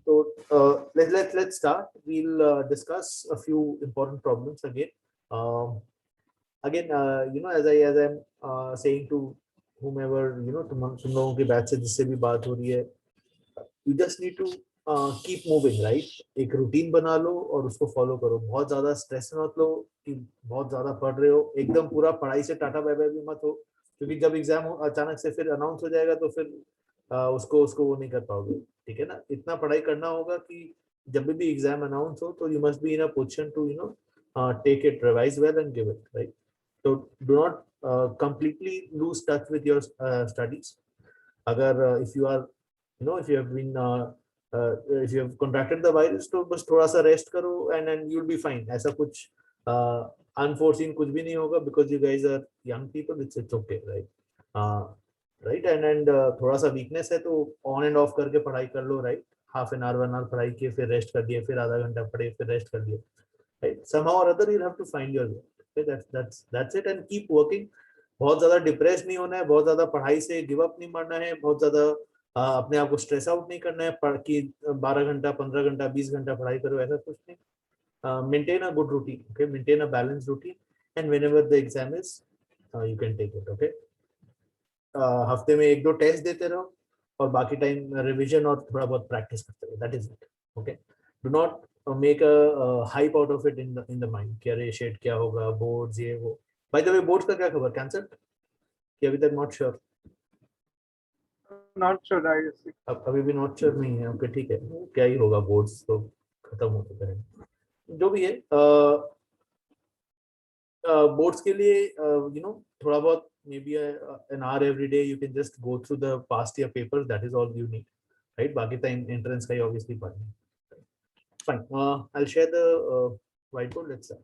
So let's start. We'll discuss a few important problems again. Again, as I'm saying to whomever तुम लोगों के batch से जिससे भी बात हो रही है, you just need to keep moving, right? एक रूटीन बना लो और उसको फॉलो करो. बहुत ज्यादा स्ट्रेस मत लो कि बहुत ज्यादा पढ़ रहे हो. एकदम पूरा पढ़ाई से टाटा बाय बाय भी मत हो, क्योंकि जब एग्जाम अचानक से फिर अनाउंस हो जाएगा तो फिर उसको उसको वो नहीं कर पाओगे. ठीक है ना? इतना पढ़ाई करना होगा कि जब भी एग्जाम अनाउंस हो तो you must be in a position to take it, revise well and give it, right? So do not completely lose touch with your studies. Agar if you are, if you have been if you have contracted the virus, तो बस थोड़ा सा rest करो and you'll be fine. ऐसा कुछ unforeseen कुछ भी नहीं होगा, because you guys are young people. It's okay, right? Right, and थोड़ा सा weakness है तो on and off करके पढ़ाई कर लो, right? Half an hour 1 hour पढ़ाई किए, फिर रेस्ट कर दिए, फिर आधा घंटा पढ़े, फिर रेस्ट कर दिए, right? Somehow or other you'll have to find your way. Okay, that's it, and keep working. बहुत ज्यादा डिप्रेस नहीं होना है, बहुत ज्यादा पढ़ाई से गिव अप नहीं मारना है, बहुत ज्यादा अपने आप को स्ट्रेस आउट नहीं करना है पढ़ कि 12 घंटा 15 घंटा 20 घंटा पढ़ाई करो, ऐसा कुछ नहीं. Maintain a good routine, okay? Maintain a balance routine, and whenever the exam is you can take it, okay? हफ्ते में 1-2 टेस्ट देते रहो और बाकी टाइम रिवीजन और थोड़ा बहुत प्रैक्टिस करते रहो. That is it, okay? Do not make a hype out of it in the mind कि अरे शेट क्या होगा, बोर्ड्स ये वो. बाय द वे, बोर्ड्स का क्या खबर? कैंसल्ड कि अभी तक not sure? Not sure, I guess. अब अभी भी नॉट श्योर नहीं है. ओके, ठीक है. क्या ही होगा, बोर्ड्स तो खत्म हो चुके हैं. जो भी है, बोर्ड्स के लिए थोड़ा बहुत maybe an hour every day you can just go through the past year papers. That is all you need, right? बाकी टाइम entrance का ही obviously पढ़ना है. Fine. I'll share the whiteboard. Let's start.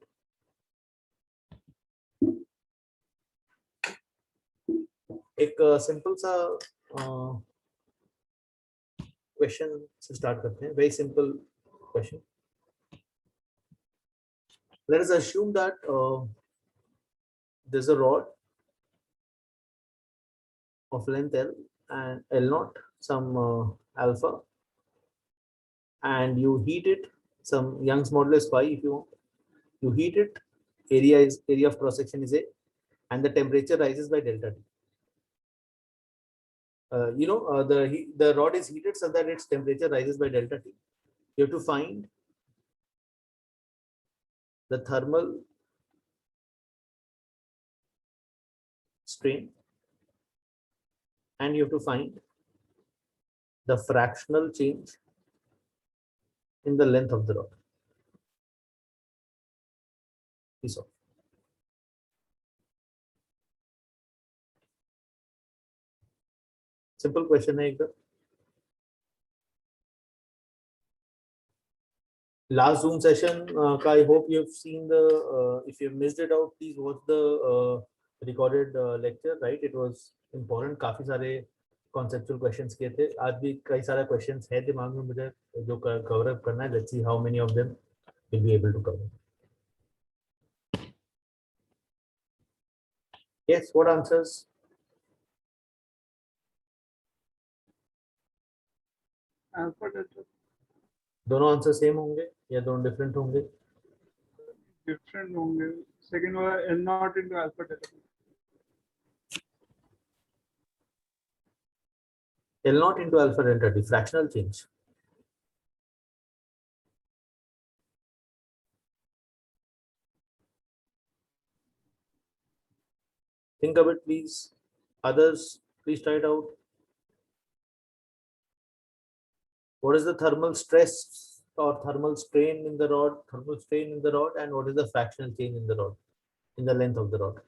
एक simple सा question से start करते हैं. Very simple question. Let us assume that there's a rod of length L and L naught, some alpha, and you heat it, some Young's modulus phi if you want. You heat it, area of cross section is A, and the temperature rises by delta T. The rod is heated so that its temperature rises by delta T. You have to find the thermal strain, and you have to find the fractional change in the length of the rod. Peace off. Simple question है एकदम. Last Zoom session I hope you have seen the if you missed it out, please watch the recorded lecture, right? It was important. काफी सारे conceptual questions किए थे. आज भी कई सारे questions है दिमाग में मुझे जो cover up करना है. Let's see how many of them will be able to cover. Yes, what answers? Alpha delta दोनों आंसर सेम होंगे या दोनों डिफरेंट होंगे? डिफरेंट होंगे. सेकंड वाला L not into alpha delta. L naught into alpha delta T, fractional change. Think of it, please. Others, please try it out. What is the thermal stress or thermal strain in the rod? Thermal strain in the rod, and what is the fractional change in the rod, in the length of the rod?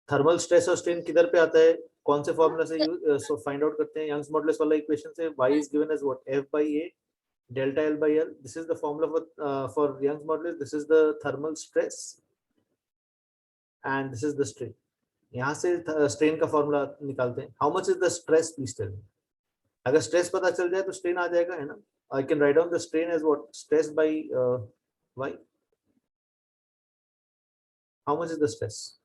Thermal stress और strain किधर पे आता है? कौन से formula से find out करते हैं? यंग्स मॉडुलस वाला इक्वेशन से. y is given as what? F by A delta L by L. This is the formula for Young's modulus. This is the thermal stress and this is the strain. यहाँ से strain का formula निकालते हैं. How much is the stress, please tell me. अगर stress पता चल जाए तो स्ट्रेन आ जाएगा, है ना? I can write down the strain as what? Stress by y. How much is the stress?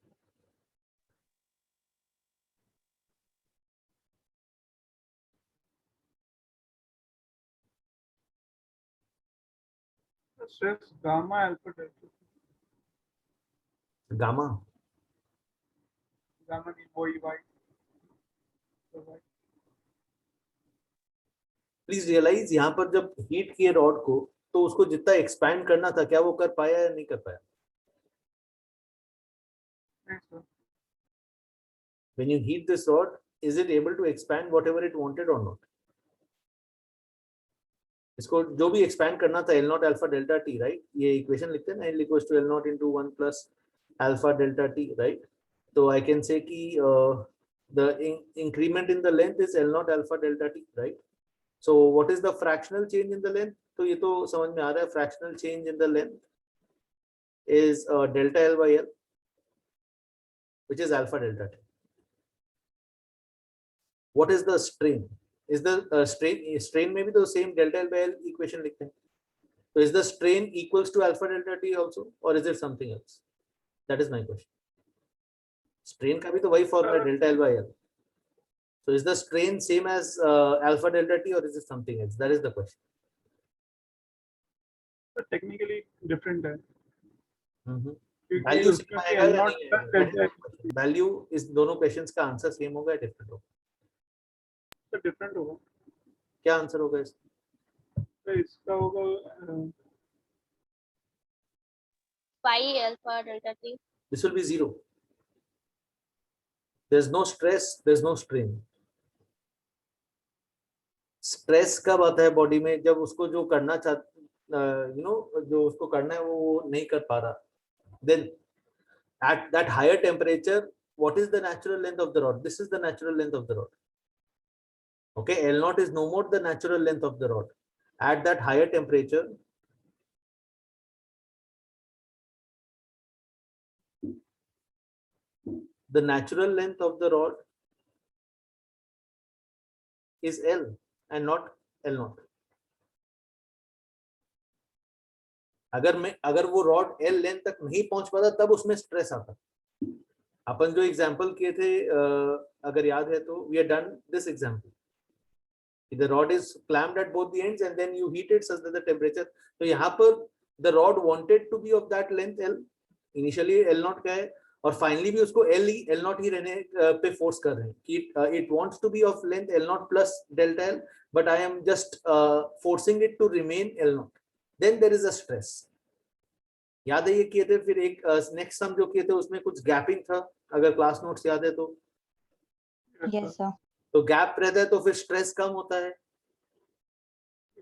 stress gamma alpha delta gamma gamma की वो y तो y प्लीज रियलाइज यहाँ पर जब हीट किए रॉड को तो उसको जितना एक्सपैंड करना था क्या वो कर पाया या नहीं कर पाया? नहीं sir When you heat this rod, is it able to expand whatever it wanted or not? इसको जो भी एक्सपैंड करना था L naught alpha delta T, right? ये इक्वेशन लिखते हैं ना, L equals to L naught into 1 plus alpha delta T, right? तो आई कैन से कि the increment in the length is L naught alpha delta T, right? So what is the fractional change in the length? तो ये तो समझ में आ रहा है, fractional change in the length is delta L by L, which is alpha delta T. What is the strain? Is the strain में भी तो same delta L by L equation लिखते हैं. So is the strain equals to alpha delta T also, or is it something else? That is my question. Strain का भी तो वही formula delta L by L. So is the strain same as alpha delta T, or is it something else? That is the question. Technically different है क्योंकि value उसमें same भी आएगा L या नॉट नहीं प्लस आएगा? डेल्टा वैल्यू इस दोनों क्वेश्चंस का आंसर सेम होगा या डिफरेंट होगा? तो डिफरेंट होगा क्या आंसर होगा इसका? तो इसका होगा phi alpha delta t. This will be 0. There's no stress, there's no strain. Stress कब आता है बॉडी में? जब उसको जो करना चाहता जो उसको करना है वो नहीं कर पा रहा. Then at that higher temperature, what is the natural length of the rod? This is the natural length of the rod. Okay, L naught is no more the natural length of the rod. At that higher temperature, the natural length of the rod is L and not L naught. अगर वो rod L length तक नहीं पहुंच पाता तब उसमें stress आता. अपन जो एग्जांपल किए थे अगर याद है तो we have done this example. The rod is clamped at both the ends and then you heat it such that the temperature. तो यहाँ पर the rod wanted to be of that length L. Initially L naught का है और finally भी उसको L naught ही रहने पे फोर्स कर रहे हैं कि it wants to be of length L naught plus delta L, but I am just forcing it to remain L naught. Then there is a stress. याद है ये किए थे. फिर एक नेक्स्ट सम जो किए थे उसमें कुछ गैपिंग था, अगर क्लास नोट्स याद है तो. Yes, sir. तो गैप रहता है तो फिर स्ट्रेस कम होता है,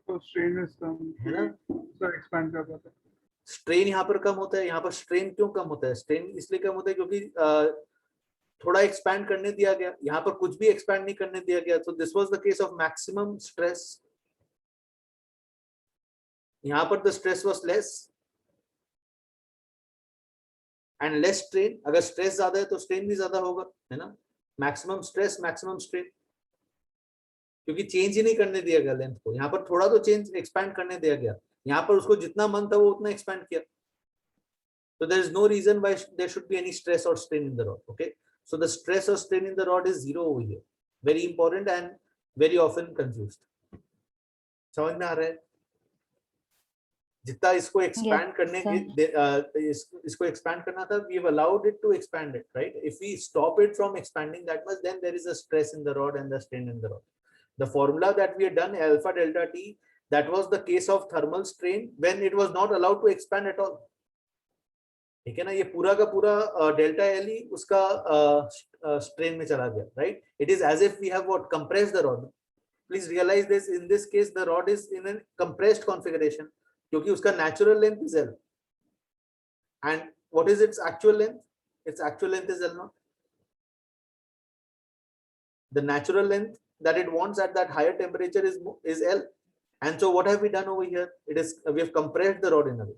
तो स्ट्रेन इज कम है ना? सर एक्सपैंड कर पाता है स्ट्रेन यहाँ पर कम होता है. यहाँ पर स्ट्रेन क्यों कम होता है? स्ट्रेन इसलिए कम होता है क्योंकि थोड़ा एक्सपैंड करने दिया गया, यहाँ पर कुछ भी एक्सपैंड नहीं करने दिया गया. तो this was the case of maximum stress. यहाँ पर the stress was less and less strain. अगर स्ट्रेस ज्यादा है तो स्ट्रेन भी ज्यादा होगा, है ना? मैक्सिमम स्ट्रेस मैक्सिमम स्ट्रेन, क्योंकि चेंज ही नहीं करने दिया गया लेंथ को. यहाँ पर थोड़ा तो चेंज एक्सपैंड करने दिया गया, यहाँ पर उसको जितना मन था वो उतना एक्सपैंड किया. So there is no reason why there should be any stress or strain in the rod. Okay, so the stress or strain in the rod is 0 over here. Very important and very often confused. समझ में आ रहा है? जितना इसको expand करने इसको expand करना था, we have allowed it to expand it, right? If we stop it from expanding that much, then there is a stress in the rod and the strain in the rod. The formula that we had done, alpha delta T, that was the case of thermal strain when it was not allowed to expand at all. ठीक है ना? ये पूरा का पूरा delta L ही उसका strain में चला गया, right? It is as if we have what compressed the rod. Please realise this, in this case the rod is in an compressed configuration क्योंकि उसका natural length is L and what is its actual length? Its actual length is L naught. The natural length that it wants at that higher temperature is L. And so what have we done over here? It is we have compressed the rod in a way.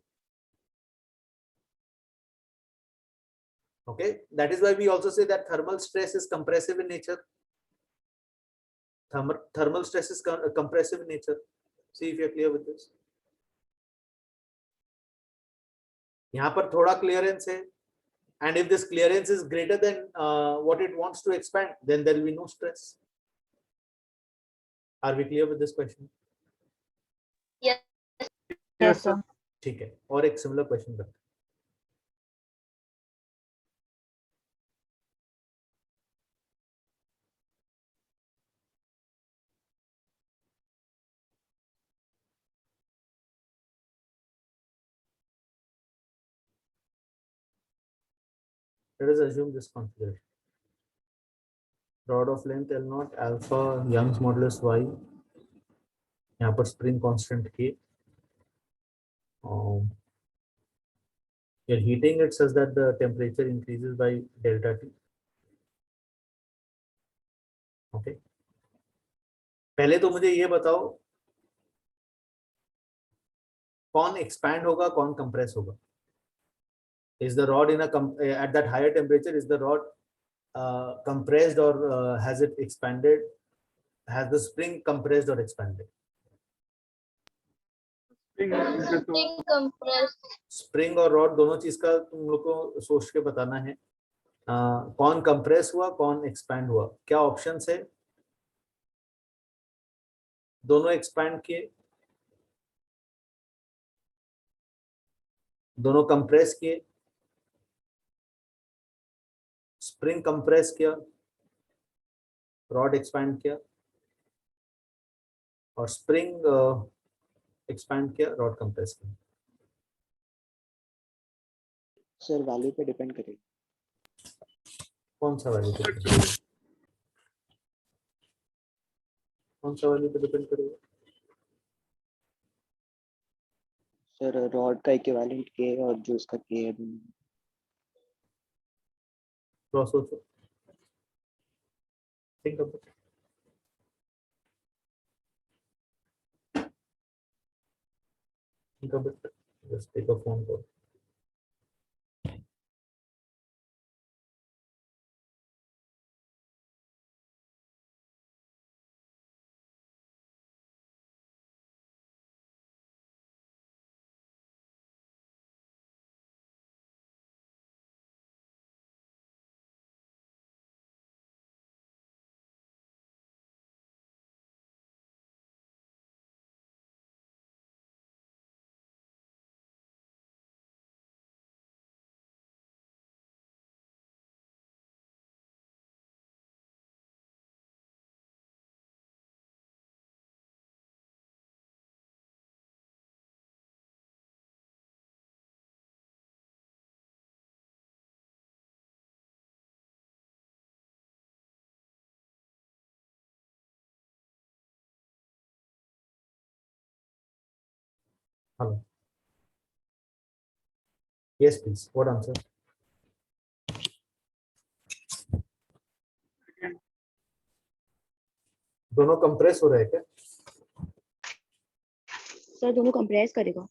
Okay, that is why we also say that thermal stress is compressive in nature. Thermal stress is compressive in nature. See if you are clear with this. यहाँ पर थोड़ा clearance है, and if this clearance is greater than what it wants to expand, then there will be no stress. Are we clear with this question? Yes. Yes, sir. ठीक है, और एक similar question करते हैं। Let us assume this configuration. Rod of length L0, alpha Young's modulus y, यहाँ पर spring constant K. You're heating it such that the temperature increases by delta T. Okay. पहले तो मुझे ये बताओ कौन expand होगा, कौन compress होगा. Is the rod in at that higher temperature, is the rod compressed or has it expanded? Has the spring compressed or expanded? Spring compressed. Spring और rod दोनों चीज का तुम लोग को सोच के बताना है. कौन compress हुआ, कौन expand हुआ? क्या options है? दोनों expand किए, दोनों compress किए, spring compress किया, rod expand किया, और spring expand किया, rod compress किया. सर वैल्यू पे डिपेंड करेगी. कौन सा वैल्यू पे डिपेंड करेगा? कौन सा वैल्यू पे डिपेंड करेगा? सर रॉड का इक्विवेलेंट के और जो उसका के है दोनों. थोड़ा सोचो, think of it. Think of it. Just take a phone call. Hello. Yes, please. What answer? दोनों कंप्रेस हो रहे हैं क्या? सर दोनों कंप्रेस करेगा.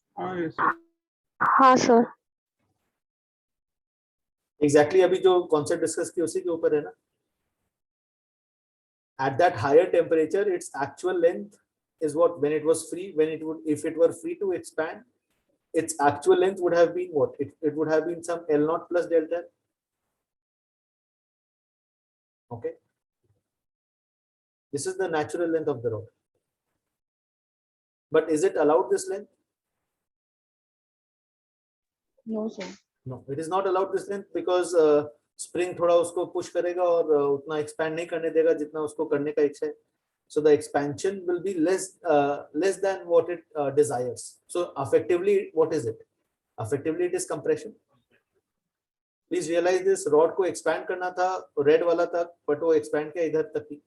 हाँ सर. Exactly अभी जो कॉन्सेप्ट डिस्कस किया उसी के ऊपर है ना. At that higher temperature, its actual length is what? When it was free, if it were free to expand, its actual length would have been what? It would have been some L0 plus delta. Okay. This is the natural length of the rod. But is it allowed this length? No sir. No, it is not allowed this length because spring थोड़ा उसको push करेगा और उतना expand नहीं करने देगा जितना उसको करने का इच्छा है. So the expansion will be less than what it desires. So effectively, what is it? Effectively, it is compression. Please realize this. Rod को expand करना था red वाला तक, but वो expand किया इधर तक ही,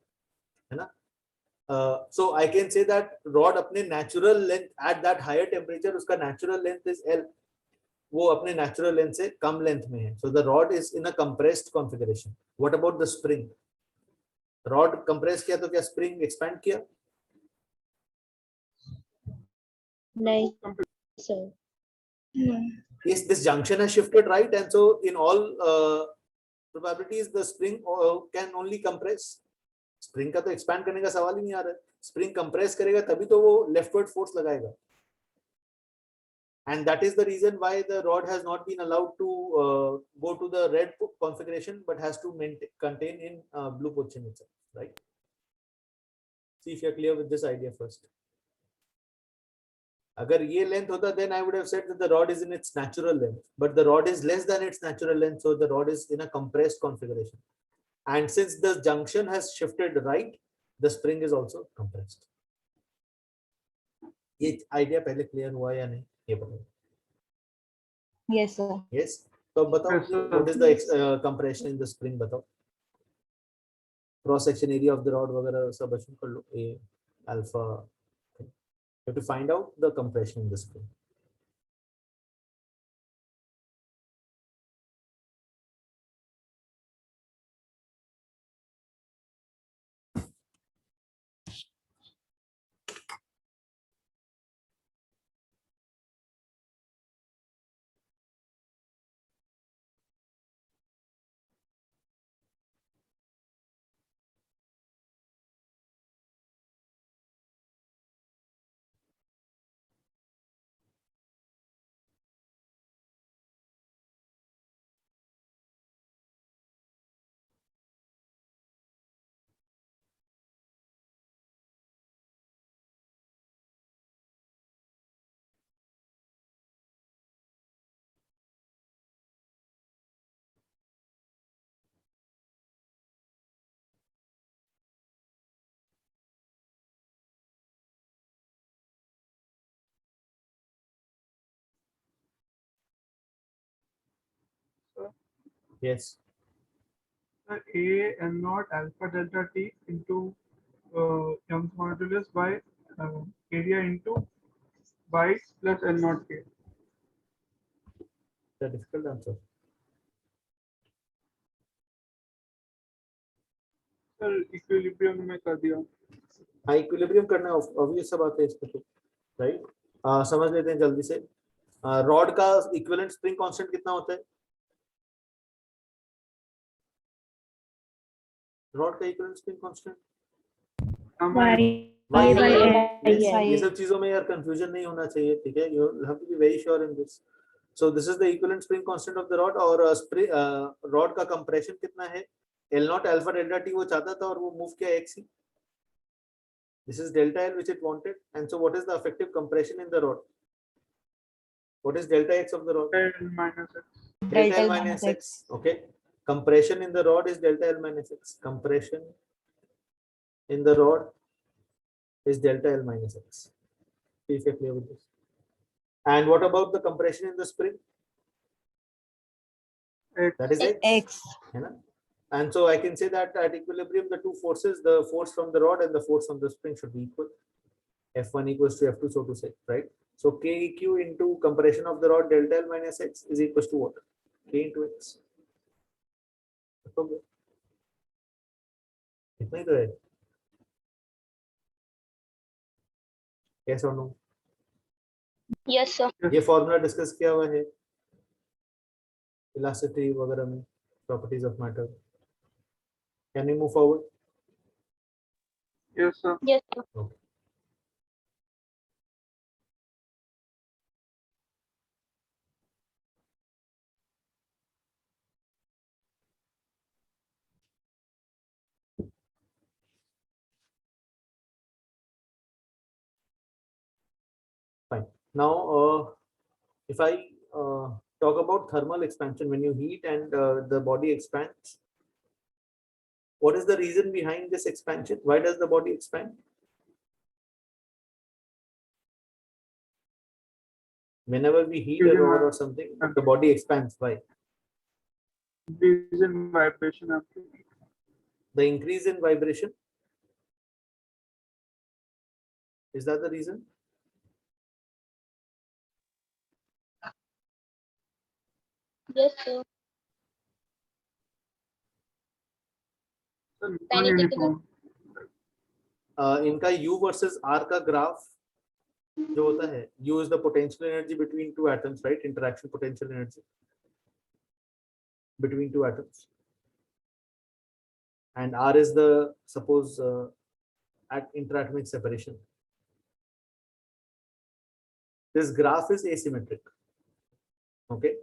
है ना? So I can say that rod अपने natural length at that higher temperature, उसका natural length is L. वो अपने natural length से कम length में है. So the rod is in a compressed configuration. What about the spring? Rod compress किया तो क्या spring expand किया? नहीं sir. Yes, this junction has shifted, right? And so in all probabilities, the spring can only compress. Spring का तो expand करने का सवाल ही नहीं आ रहा है. Spring compress करेगा तभी तो वो leftward force लगाएगा. And that is the reason why the rod has not been allowed to go to the red configuration, but has to contain in blue position itself, right? See if you're clear with this idea first. अगर ये length होता, then I would have said that the rod is in its natural length, but the rod is less than its natural length, so the rod is in a compressed configuration. And since the junction has shifted right, the spring is also compressed. ये idea पहले clear हुआ या नहीं, ये बताओ. Yes, sir. Yes. तो अब बताओ Yes, sir. what is the compression in the spring, बताओ. Cross section area of the rod वगैरह सब assume कर लो. A alpha. You have to find out the compression in the spring. Yes. A N naught alpha delta T into Young's modulus by area into bytes plus L naught K. The difficult answer. Sir, equilibrium में कर दिया. हाँ, equilibrium करना obvious सा बात है इसको तो, राइट. समझ लेते हैं जल्दी से. रॉड का इक्विवेलेंट स्प्रिंग कांस्टेंट कितना होता है? रॉड का equivalent spring constant Y by Yes, L. ये सब चीजों में यार कंफ्यूजन नहीं होना चाहिए, ठीक है. You have to be very sure in this. So this is the equivalent spring constant of the rod. और रॉड का कंप्रेशन कितना है? L naught alpha delta T वो चाहता था और वो मूव किया x he. This is delta L which it wanted. And so what is the effective compression in the rod? What is delta x of the rod? L minus X. Delta L minus x. Okay. Compression in the rod is delta L minus x. Compression in the rod is delta L minus x. See if you're clear with this. And what about the compression in the spring? X. That is x. है ना? And so I can say that at equilibrium, the two forces, the force from the rod and the force from the spring should be equal. F1 equals to F2, so to say, right? So Keq into compression of the rod delta L minus x is equals to what? K into x. Okay. इतना ही तो है. Yes or no? Yes, sir. ये formula discuss किया हुआ है elasticity वगैरह में, properties of matter. Can we move forward? Yes, sir. Yes, sir. Okay. Fine. Now, if I talk about thermal expansion, when you heat and the body expands, what is the reason behind this expansion? Why does the body expand? Whenever we heat a rod or something, the body expands. Why? Increase in vibration amplitude. The increase in vibration. Is that the reason? Yes, sir. Sir, Kinetic non-uniform. इनका U versus R का graph जो होता है, U is the potential energy between two atoms, right? Interaction potential energy between two atoms, and R is the, suppose, at interatomic separation. This graph is asymmetric. Okay.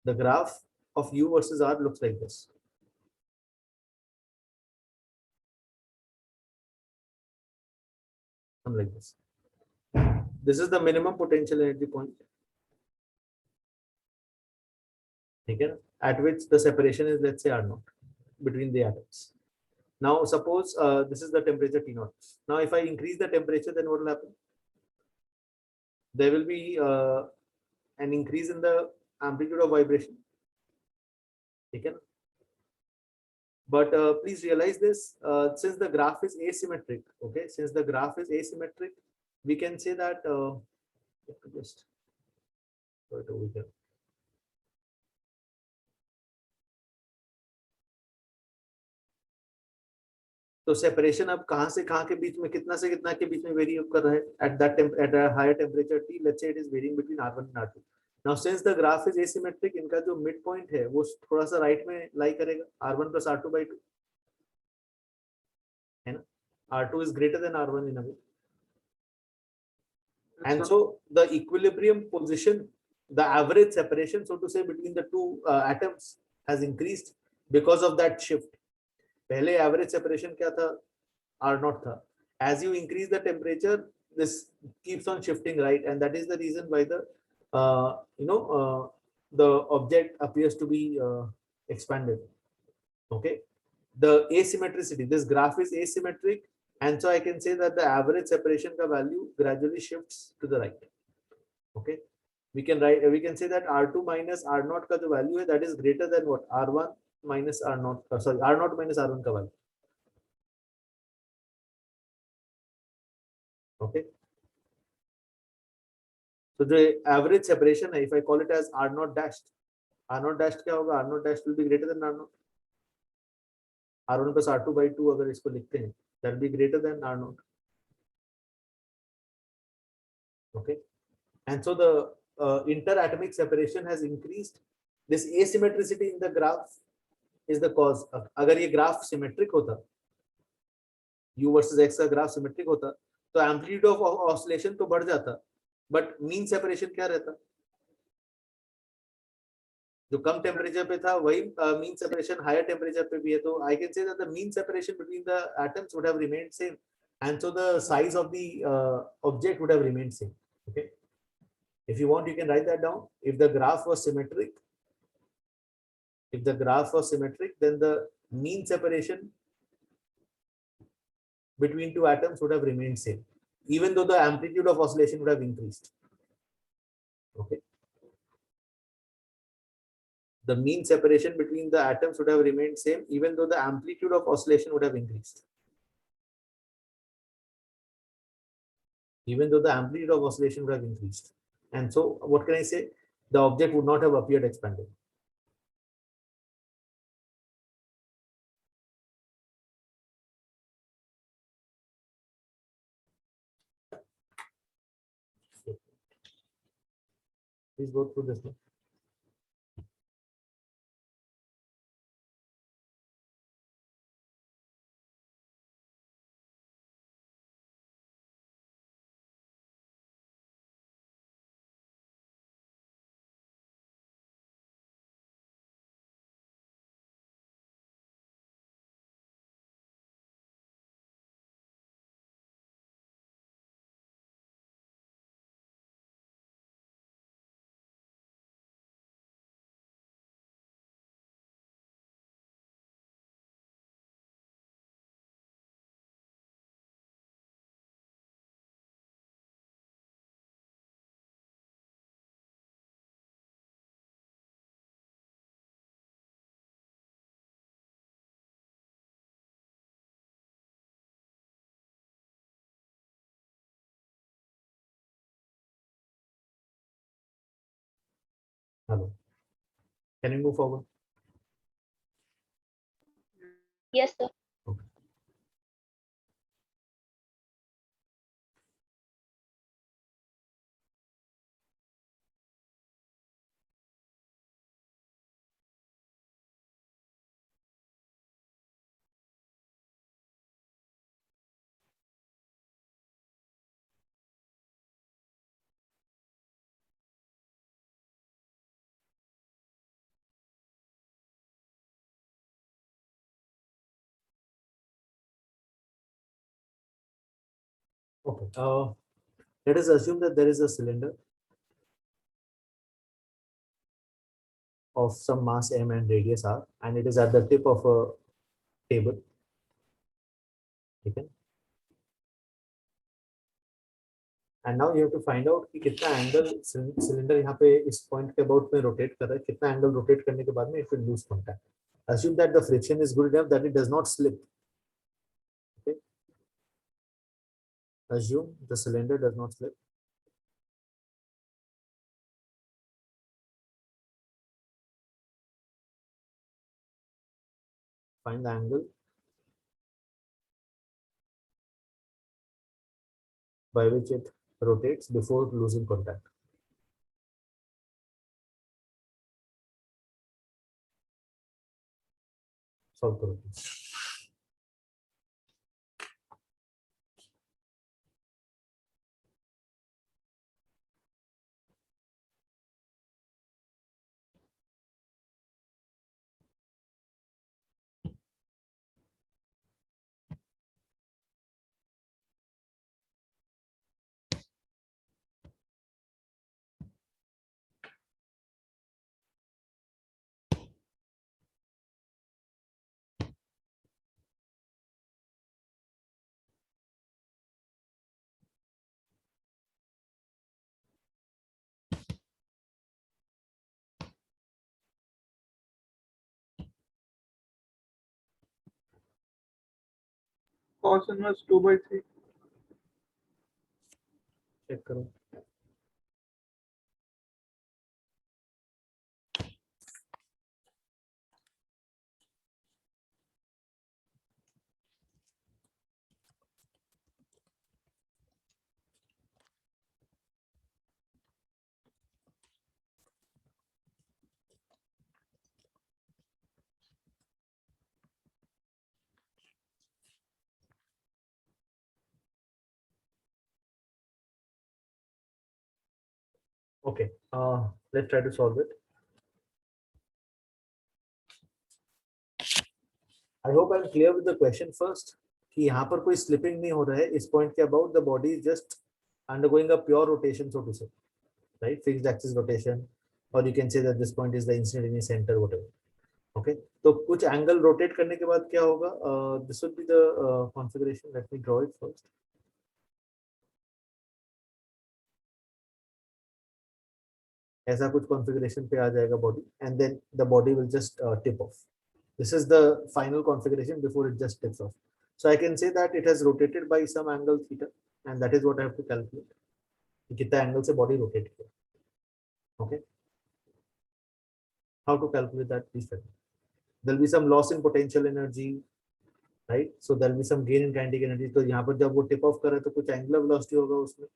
The graph of U versus R looks like this. Something like this. This is the minimum potential energy point. Okay, at which the separation is, let's say, R naught between the atoms. Now suppose this is the temperature T naught. Now if I increase the temperature, then what will happen? There will be an increase in the amplitude of vibration. Okay. But please realize this, since the graph is asymmetric, okay, since the graph is asymmetric, we can say that, just put it over here. तो separation अब कहाँ से कहाँ के बीच में, कितना से कितना के बीच में वेरी कर रहा है at that at a higher temperature T, let's say it is varying between R1 and R2. Now since the graph is asymmetric, इनका जो मिड पॉइंट है वो थोड़ा सा राइट में लाई करेगा, R1 plus R2 by 2 है ना, R2 is greater than R1 in a way. And so the equilibrium position, the average separation, so to say, between the two atoms has increased because of that shift. पहले average separation क्या था? R naught था. As you increase the temperature, this keeps on shifting right, and that is the reason why the the object appears to be expanded. Okay, the asymmetricity. This graph is asymmetric, and so I can say that the average separation ka value gradually shifts to the right. Okay, we can say that R2 minus R naught ka jo value hai, that is greater than what? R1 minus R naught, sorry, R naught minus R1 ka value. Okay, so the average separation hai, if I call it as R naught dashed kya hoga? R naught dashed will be greater than R naught. R1 plus R2 by 2 अगर इसको लिखते हैं, that will be greater than R naught. Okay, and so the interatomic separation has increased. This asymmetricity in the graph is the cause. अगर ये graph symmetric होता, U versus X का graph symmetric होता, तो amplitude of oscillation तो बढ़ जाता, but mean separation क्या रहता? जो कम टेम्परेचर पे था वही मीन सेपरेशन हायर टेम्परेचर पे भी है, तो I can say that the mean separation between the atoms would have remained same, and so the size of the object would have remained same. Okay, if you want you can write that down. If the graph was symmetric, then the mean separation between two atoms would have remained same, even though the amplitude of oscillation would have increased. Okay, the mean separation between the atoms would have remained same, even though the amplitude of oscillation would have increased. And so what can I say? The object would not have appeared expanded. Please go through this one. Hello. Can you move forward? Yes, sir. Okay. Okay. Let us assume that there is a cylinder of some mass m and radius r, and it is at the tip of a table. Okay. And now you have to find out कि कितना angle cylinder यहाँ पे इस point के about में rotate कर रहा है, कितना एंगल रोटेट करने के बाद में it will lose contact. Assume that the friction is good enough that it does not slip. Okay. Assume the cylinder does not slip. Find the angle by which it rotates before losing contact. Solve करो please. Cos inverse 2/3. Check करो. Okay, let's try to solve it. I hope I'm clear with the question first. कि यहाँ पर कोई slipping नहीं हो रहा है इस point के about, the body is just undergoing a pure rotation, so to say, right? Fixed axis rotation, or you can say that this point is the instantaneous center, whatever. Okay, तो कुछ angle rotate करने के बाद क्या होगा? This would be the configuration. Let me draw it first. ऐसा कुछ configuration पे आ जाएगा body, and then the body will just tip off. This is the final configuration before it just tips off. So I can say that it has rotated by some angle theta, and that is what I have to calculate. कितना angle से body rotate किया. Okay. How to calculate that? Please tell me. There will be some loss in potential energy, right? So there will be some gain in kinetic energy. तो यहाँ पर जब वो tip off कर रहे हैं तो कुछ angular velocity होगा उसमें,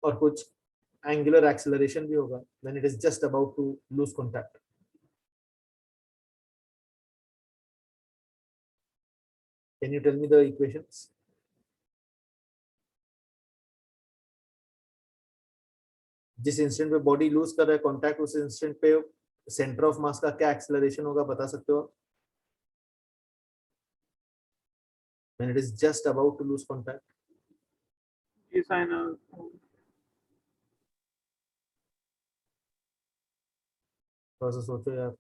और कुछ angular acceleration भी होगा when it is just about to lose contact. Can you tell me the equations? जिस इंस्टेंट पे बॉडी लूज कर रहा है कांटेक्ट, उस इंस्टेंट पे सेंटर ऑफ मास का क्या एक्सेलरेशन होगा बता सकते हो? When it is just about to lose contact. G sin alpha. थोड़ा सा सोचो यार.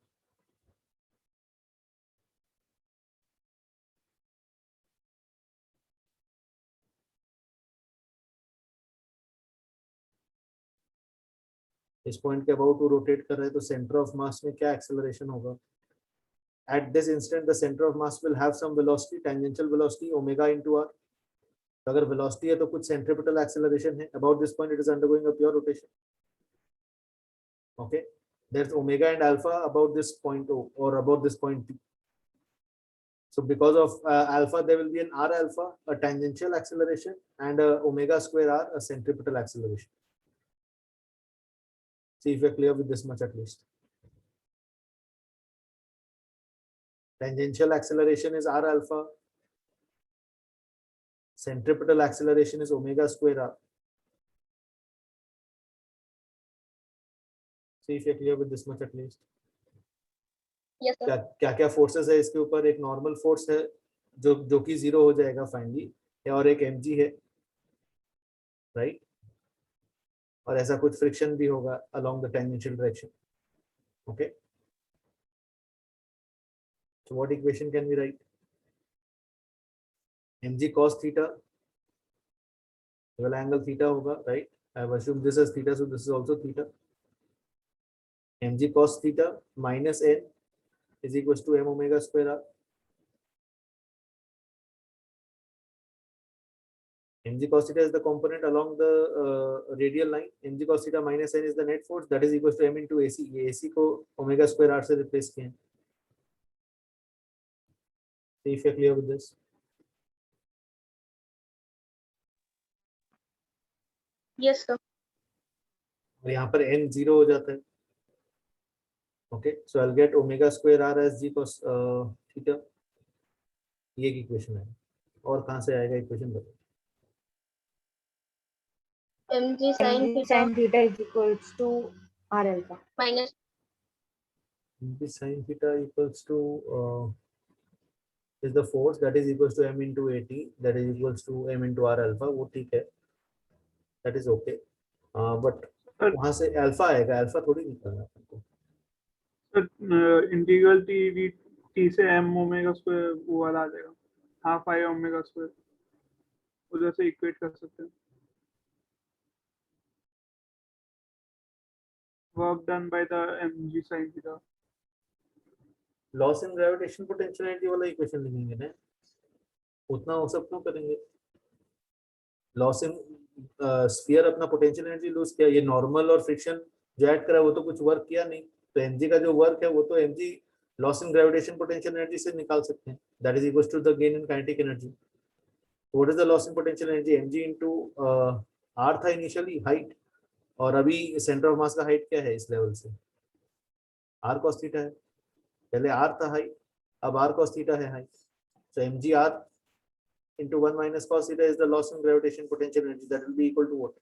इस पॉइंट के अबाउट टू रोटेट कर रहे हैं तो सेंटर ऑफ मास में क्या एक्सेलरेशन होगा? At this instant the center of mass will have some velocity, tangential velocity omega into r. तो अगर velocity है तो कुछ centripetal acceleration है. About this point it is undergoing a pure rotation. Okay, there's omega and alpha about this point O, or about this point P. So because of alpha there will be an r alpha, a tangential acceleration, and a omega square r, a centripetal acceleration. See if you're clear with this much at least. Tangential acceleration is r alpha. Centripetal acceleration is omega square r. See if you're clear with this much at least. Yes, sir. क्या क्या forces है इसके ऊपर? एक normal force है जो कि zero हो जाएगा फाइनली, और एक mg है, राइट, और ऐसा कुछ फ्रिक्शन भी होगा along the tangential direction. Okay, so what equation can we write? mg cos theta, well angle theta होगा, right? I have assumed this as theta, so this is also theta. mg cos theta minus n is equals to m omega square r. mg cos theta is the component along the radial line. mg cos theta minus n is the net force, that is equals to m into ac. ये ac को omega square r से replace किए हैं. See if you're clear with this. Yes, sir. और यहाँ पर n 0 हो जाता है. Okay, so I'll get omega square r as g cos theta. ये एक इक्वेशन है. और कहाँ से आएगा इक्वेशन बताओ. mg sin mg theta sin theta is equals to r alpha. minus mg sin theta equals to is the force, that is equals to m into at, that is equals to m into r alpha. वो ठीक है, that is okay. But वहाँ से alpha आएगा, alpha थोड़ी निकलना है आपको. इंटीग्रल टी से एम ओमेगा स्क्वायर वो वाला आ जाएगा, हाफ आई ओमेगा स्क्वायर, उधर से इक्वेट कर सकते हैं. Work done by the mg sin theta. Loss in gravitation potential energy वाला इक्वेशन लिखेंगे ना, उतना वो सब क्यों करेंगे. लॉस इन स्फीयर अपना पोटेंशियल एनर्जी लूज किया, ये नॉर्मल और फ्रिक्शन जो ऐड करा वो तो कुछ वर्क किया नहीं, तो mg का जो वर्क है वो तो mg loss in gravitation potential energy से निकाल सकते हैं, that is equal to the gain in kinetic energy. What is the loss in potential energy, mg into r था इनिशियली हाइट, और अभी सेंटर ऑफ मास का हाइट क्या है इस लेवल से, r cos थीटा है. पहले r था हाइट, अब r cos थीटा है height. So mg r into 1 minus cos theta is the loss in gravitation potential energy, that will be equal to what?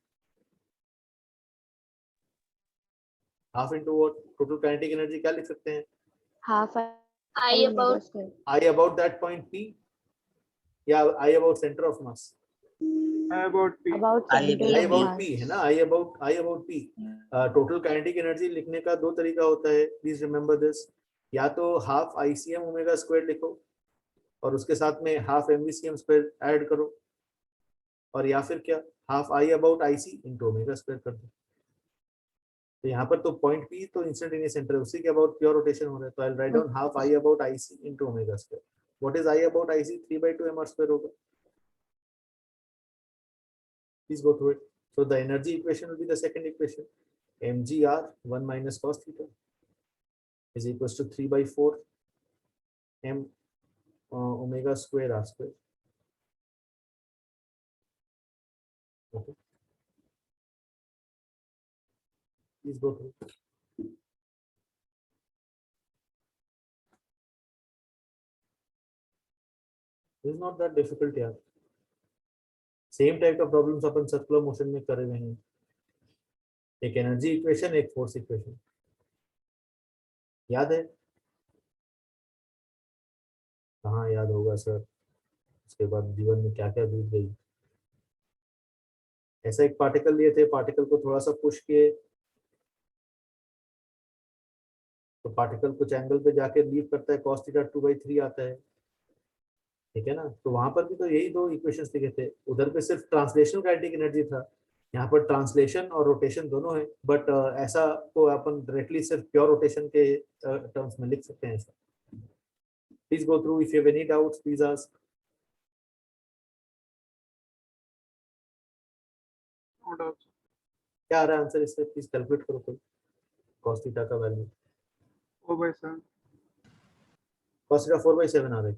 Half into what? Total kinetic energy क्या लिख सकते हैं? Half I omega about square. I about that point P, या I about center of mass? I about p. About I center I of about mass. P है ना, I about P. Total kinetic energy लिखने का दो तरीका होता है, please remember this. या तो half ICM ओमेगा स्क्वायर लिखो और उसके साथ में हाफ MVCM स्क्वायर ऐड करो, और या फिर क्या, half I about IC into omega square कर दो. तो यहाँ पर तो पॉइंट P तो इंस्टेंटेनियस सेंटर है, उसी के अबाउट प्योर रोटेशन हो रहा है, तो I write down half I about IC into omega square. What is I about IC? 3/2 mr square होगा. Please go through it. So the energy equation will be the second equation, mgr 1 minus cos theta is equals to 3/4 m omega square r square. Okay, please go through. This is not that difficult यार. Same type का problems अपन circular motion में करे हुए हैं. एक energy equation, एक force equation, याद है? कहाँ याद होगा सर, उसके बाद जीवन में क्या क्या बीत गई. ऐसा एक पार्टिकल लिए थे, पार्टिकल को थोड़ा सा पुश किए तो पार्टिकल कुछ एंगल पे जाके लीव करता है, cos थीटा 2/3 आता है, ठीक है ना. तो वहां पर भी तो यही दो इक्वेशंस लिखे थे, उधर पे सिर्फ ट्रांसलेशन काइनेटिक एनर्जी था, यहाँ पर ट्रांसलेशन और रोटेशन दोनों है, बट ऐसा को अपन डायरेक्टली सिर्फ प्योर रोटेशन के टर्म्स में लिख सकते हैं ऐसा. Please go through, if you have any doubts please ask. No doubt. क्या आ रहा है आंसर इससे, प्लीज कैलकुलेट करो कोई. cos थीटा का वैल्यू 4/7. cos थीटा 4/7 आ रहा है.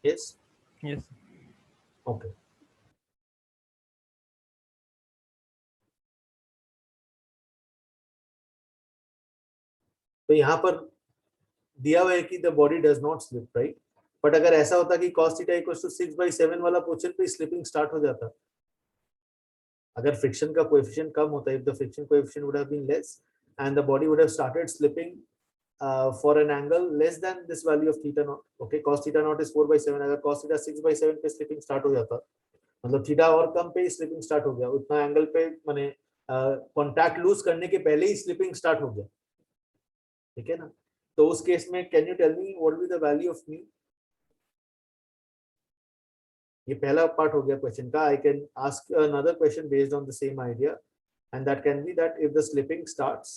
Yes, Yes. ओके. तो यहाँ पर दिया हुआ है कि the body does not slip, right. But अगर ऐसा होता कि cos थीटा इक्वल्स टू 6/7 वाला पोजीशन पे स्लिपिंग स्टार्ट हो जाता, अगर फ्रिक्शन का कोएफिशिएंट कम होता, if the friction coefficient would have been less and the body would have started slipping for an angle less than this value of theta naught. Okay, cos theta naught is 4/7. अगर cos theta 6/7 पे slipping start हो जाता, मतलब theta और कम पे slipping start हो गया, उतना एंगल पे माने कांटेक्ट लूज करने के पहले ही स्लिपिंग स्टार्ट हो गया, ठीक है ना? तो उस केस में can you tell me what will be the value of mu? ये पहला पार्ट हो गया क्वेश्चन का. I can ask another question based on the same idea, and that can be that if the slipping starts,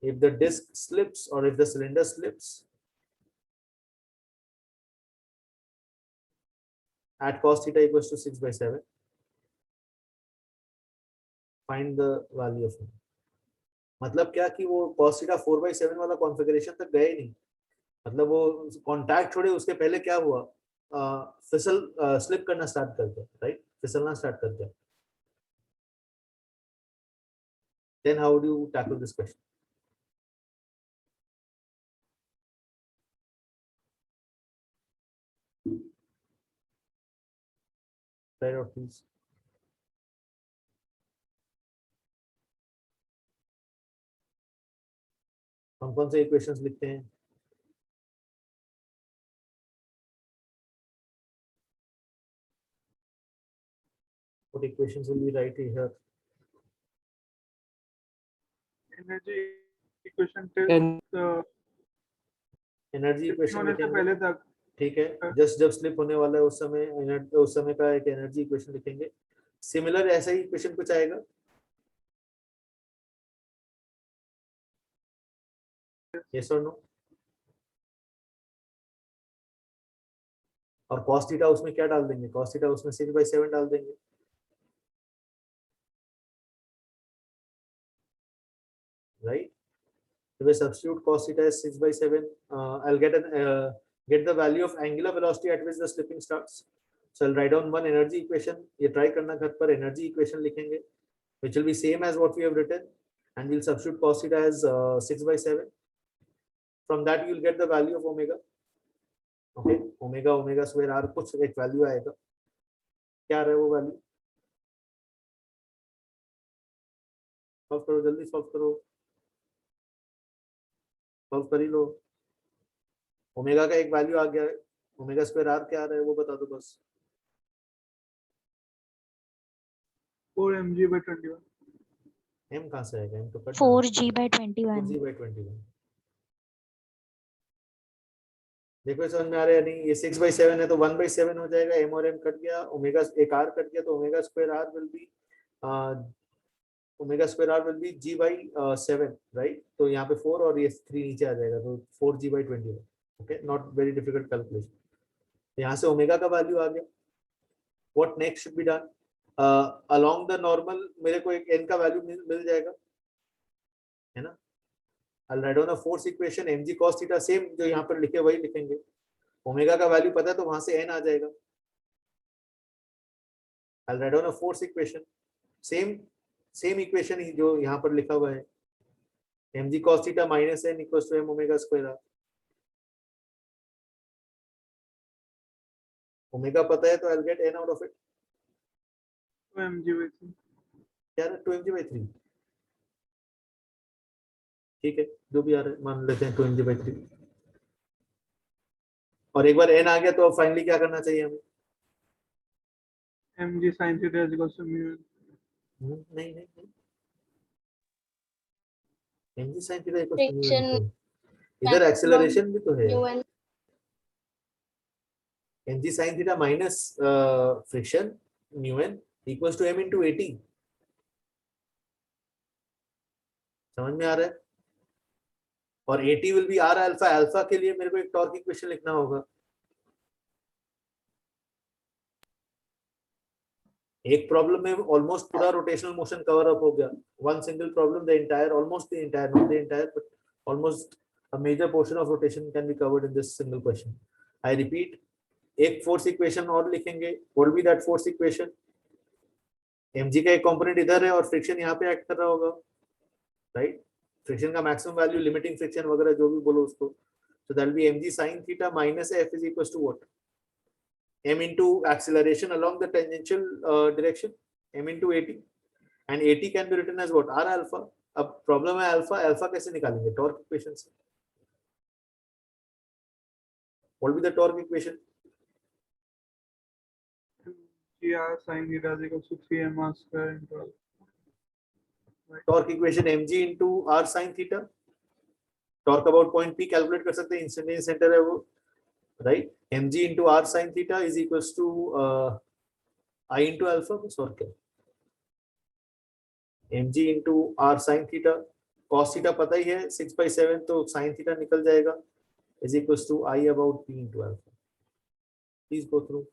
if the disc slips or if the cylinder slips at cos theta equals to 6/7, find the value of mu. मतलब क्या कि वो cos theta 4/7 वाला configuration तक गए नहीं, मतलब वो कांटेक्ट छोड़े उसके पहले क्या हुआ, फिसल स्लिप करना स्टार्ट कर दिया, राइट? फिसलना स्टार्ट कर दिया. Then how do you tackle this question? Try it out, please. हम कौन से इक्वेशंस लिखते हैं? What equations will we write here? Energy equation till energy equation होने से लिखेंगे, पहले तक. ठीक है? जस्ट जब स्लिप होने वाला है उस समय का एक एनर्जी इक्वेशन लिखेंगे. सिमिलर ऐसा ही इक्वेशन कुछ आएगा. यस और नो? और cos थीटा उसमें क्या डाल देंगे? cos थीटा उसमें 6/7 डाल देंगे, right? If I substitute cos theta as 6/7, I'll get the value of angular velocity at which the slipping starts. So I'll write down one energy equation. ये try करना घर पर energy equation लिखेंगे, which will be same as what we have written, and we'll substitute cos theta as 6/7. From that you'll get the value of omega. Okay, omega square r कुछ एक value आएगा. क्या रहा है वो value? Solve करो, जल्दी solve करो. सॉल्व कर ही लो. ओमेगा का एक वैल्यू आ गया है, ओमेगा स्क्वायर आर क्या आ रहा है वो बता दो बस. 4mg/21. m कहां से आएगा? m तो कट 4g/21. 4g/21. देखो समझ में आ रहा है नहीं? ये 6/7 है तो 1/7 हो जाएगा. m और m कट गया, ओमेगा एक r कट गया, तो omega square r will be omega square r will be g/7, right? तो यहाँ पे 4 और ये 3 नीचे आ जाएगा, तो 4g/21. Okay, not very difficult calculation. यहाँ से ओमेगा का वैल्यू आ गया. What next should be done? Along the normal मेरे को एक n का वैल्यू मिल जाएगा, है ना? I'll write down a force equation mg cos theta, same जो यहाँ पर लिखे वही लिखेंगे. ओमेगा का वैल्यू पता है तो वहां से n आ जाएगा. I'll write down a force equation, same equation ही जो यहाँ पर लिखा हुआ है, mg cos theta minus n equals to m omega square r. Omega पता है तो I'll get n out of it. 2mg/3. क्या है? 2mg/3. ठीक है, जो भी आ रहा है मान लेते हैं 2mg/3. और एक बार n आ गया तो अब फाइनली क्या करना चाहिए हमें? mg sin theta is equals to mu. नहीं नहीं नहीं, mg sin theta equals to mu Friction n. इधर एक्सेलरेशन भी तो है. un mg sin theta minus friction mu n equals to m into at. समझ में आ रहा है? और at will be r alpha. Alpha के लिए मेरे को एक टॉर्क इक्वेशन लिखना होगा. एक प्रॉब्लम में ऑलमोस्ट पूरा रोटेशनल मोशन कवर अप हो गया. One single problem the entire, almost the entire, not the entire but almost a major portion of rotation can be covered in this single question. I repeat, एक force equation और लिखेंगे. What will be that force equation? mg का एक component इधर है और friction यहाँ पे एक्ट कर रहा होगा, राइट? फ्रिक्शन का मैक्सिमम वैल्यू, लिमिटिंग फ्रिक्शन वगैरह जो भी बोलो उसको. So that will be mg sin theta minus f is equals to what? m into acceleration along the tangential direction, m into at, and at can be written as what? R alpha. अब problem है alpha, alpha कैसे निकालेंगे? Torque equation से. What will be the torque equation? GR sin theta is equal to 3 mr square into Torque equation mg into r sin theta. Torque about point P calculate कर सकते हैं, instantaneous center है वो, right? mg into r sin theta is equals to I into alpha. बस और क्या? mg into r sin theta, cos theta पता ही है 6/7, तो sin theta निकल जाएगा, is equals to I about P into alpha. Please go through.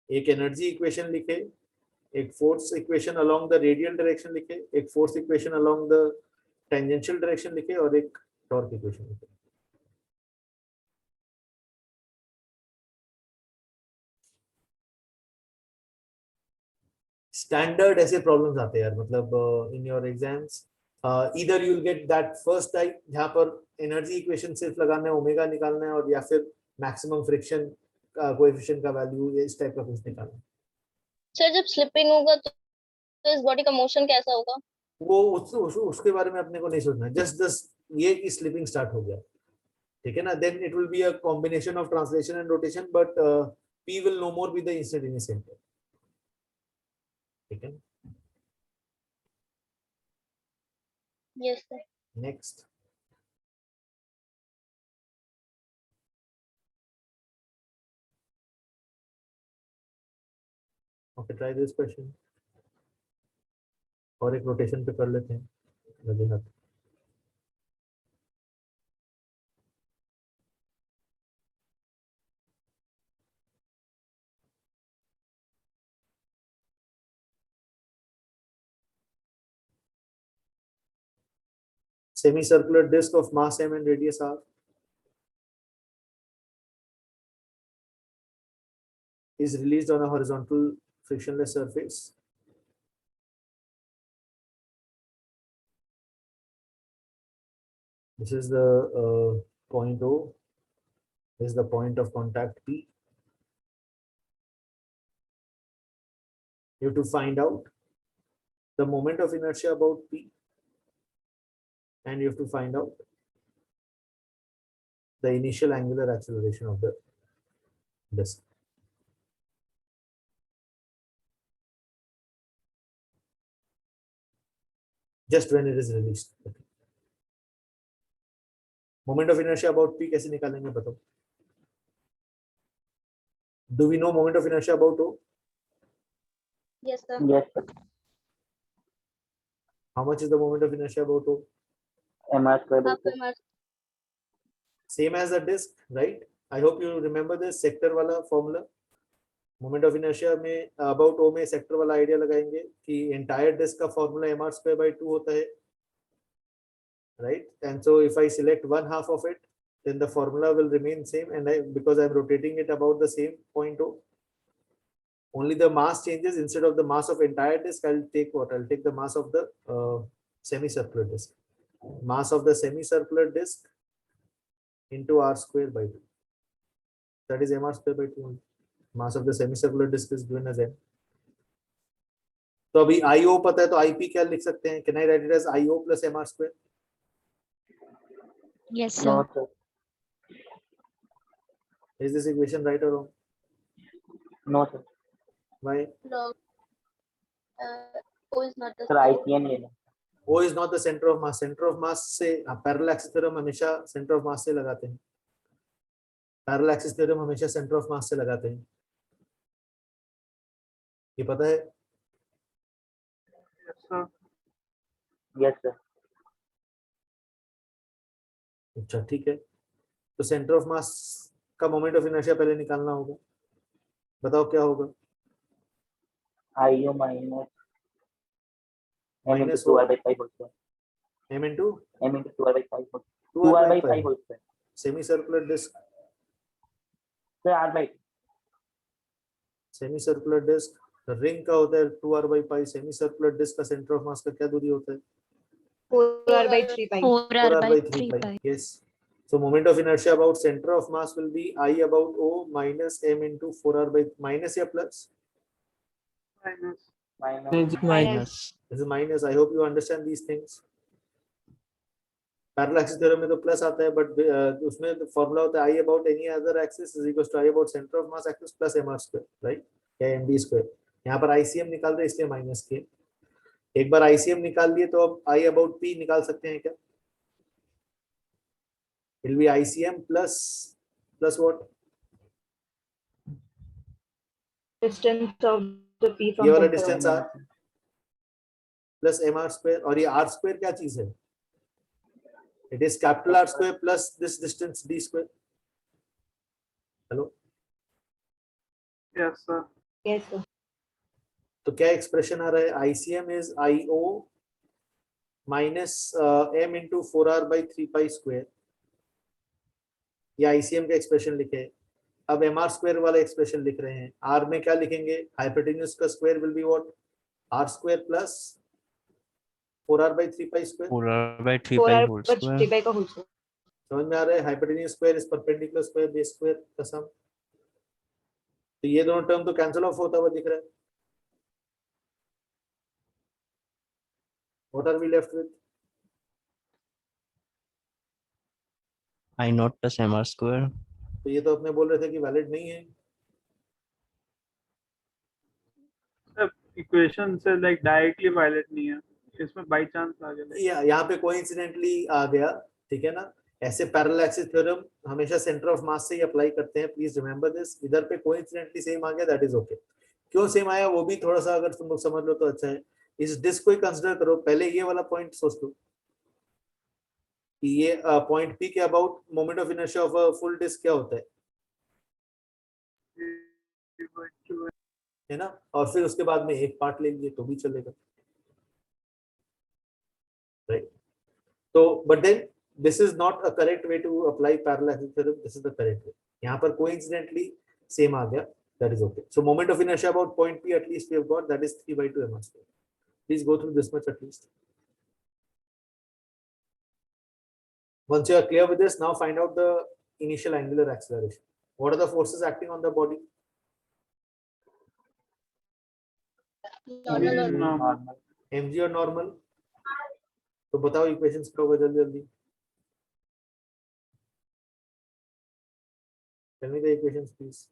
एक energy equation लिखे, एक force equation along the radial direction लिखे, एक force equation along the tangential direction लिखे और एक टॉर्क इक्वेशन लिखे. स्टैंडर्ड ऐसे प्रॉब्लम्स आते हैं यार, मतलब in your exams either you will get that first type जहां पर एनर्जी इक्वेशन सिर्फ लगाना है, ओमेगा निकालना है, और या फिर मैक्सिमम फ्रिक्शन कोएफिशिएंट का वैल्यू इस टाइप का कुछ निकालना है. सर जब स्लिपिंग होगा तो इस बॉडी का मोशन कैसा होगा? वो उसके बारे में अपने को नहीं सोचना, जस्ट ये कि स्लिपिंग स्टार्ट हो गया, ठीक है ना, then it will be a combination of translation and rotation, but P will no more be the instantaneous center. ठीक है. Yes sir. Next. Okay, try this question. और एक रोटेशन पे कर लेते हैं लगे हाथ. Semicircular disc of mass m and radius r is released on a horizontal frictionless surface. This is the point O. This is the point of contact P. You have to find out the moment of inertia about P, and you have to find out the initial angular acceleration of the disk. Just when it is released. Moment of inertia about P कैसे निकालेंगे बताओ? Do we know moment of inertia about O? Yes sir. Yes, sir. How much is the moment of inertia about O? mr square by half 2. mr. Same as the disk, right? I hope you remember this sector वाला formula. Moment of inertia में about O में sector वाला idea लगाएंगे कि entire disk का formula mr square by 2 होता है, right? And so if I select one half of it, then the formula will remain same, and because I'm rotating it about the same point O, only the mass changes. Instead of the mass of entire disk, I'll take what? I'll take the mass of the semicircular disk. Mass of the semicircular disk into r square by 2. That is mr square by 2. Mass of the semicircular disk is given as m. तो अभी IO पता है, तो IP क्या लिख सकते हैं? Can I write it as IO plus mr square? Yes, No, sir. sir. Is this equation right or wrong? No, sir. Why? Log. O is not the Sir, ICN लेना. O is not the center of mass. Center of mass से parallel axis theorem हमेशा center of mass से लगाते हैं. Parallel axis theorem हमेशा center of mass से लगाते हैं. ये पता है? yes sir. Yes, sir. अच्छा ठीक है. तो सेंटर ऑफ मास का मोमेंट ऑफ इनर्शिया पहले निकालना होगा. बताओ क्या होगा? IU minus m into Minus 2r by 5 whole square. m into M into 2r by 5 whole 2r 2r by by 5 5. whole square. Semicircular disc. Sir, r by 2. Semicircular disc. Ring का होता है 2r by pi. सेमीसर्कुलर disc का centre of मास का क्या दूरी होता है? 4r by 3 pi. 4r by 3 pi. Yes. So moment of inertia about center of mass will be I about O minus m into 4r by minus या plus? Minus. Minus. Minus. This is minus. I hope you understand these things. Parallel axis theorem में तो plus आता है, but उसमें तो formula होता है I about any other axis is equal to I about centre of mass axis plus mr square, right, या md square. यहाँ पर आईसीएम निकाल रहे हैं इसलिए माइनस के। एक बार आईसीएम निकाल लिए तो अब आई अबाउट पी निकाल सकते हैं क्या? It be ICM plus plus what, Distance of the P from ये वाला center. Distance R plus mr square, और ये r स्क्वायर क्या चीज है? It is capital R square plus this distance d square. Hello, Yes, sir. Yes, sir. तो क्या expression आ रहा है? ICM is IO minus m into 4r/3 square, ये आईसीएम का एक्सप्रेशन लिखे है। अब mr स्क्वायर वाला एक्सप्रेशन लिख रहे हैं, r में क्या लिखेंगे? हाइपोटेन्यूज का square will be what, r square plus 4r/3 square. 4r/3 4r whole but square. 3 का whole square. समझ में आ रहा है? Hypotenuse square is perpendicular square base square का सम। तो ये दोनों टर्म तो कैंसिल ऑफ होता हुआ दिख रहा है। What are we left with? I naught plus mr square. तो ये तो अपने बोल रहे थे कि वैलिड नहीं है। इक्वेशन से लाइक डायरेक्टली वायलेट नहीं है, इसमें बाय चांस आ गया। यहाँ पे कोइंसिडेंटली आ गया, ठीक है ना। ऐसे पैरेलल एक्सिस थ्योरम हमेशा सेंटर ऑफ मास से ही अप्लाई करते हैं, प्लीज रिमेंबर दिस। इधर पे कोइंसिडेंटली सेम आ गया, दैट इज ओके। क्यों सेम आया वो भी थोड़ा सा अगर तुम लोग समझ लो तो अच्छा है। इस डिस्क को ही कंसिडर करो, पहले ये वाला पॉइंट सोच लो कि ये पॉइंट पी के about moment of inertia of a full disc क्या होता है ना। और फिर उसके बाद में एक पार्ट ले लिए तो भी चलेगा, राइट। तो but then this is not a correct way to apply parallel axis theorem, this is the correct way. यहाँ पर कोइंसिडेंटली सेम आ गया, that is okay. So moment of inertia about point P at least we have got, that is 3/2 mr square. Please go through this much at least. Once you are clear with this, now find out the initial angular acceleration. What are the forces acting on the body? Normal. mg और normal. तो बताओ equations क्या होगा जल्दी जल्दी। Tell me the equations please.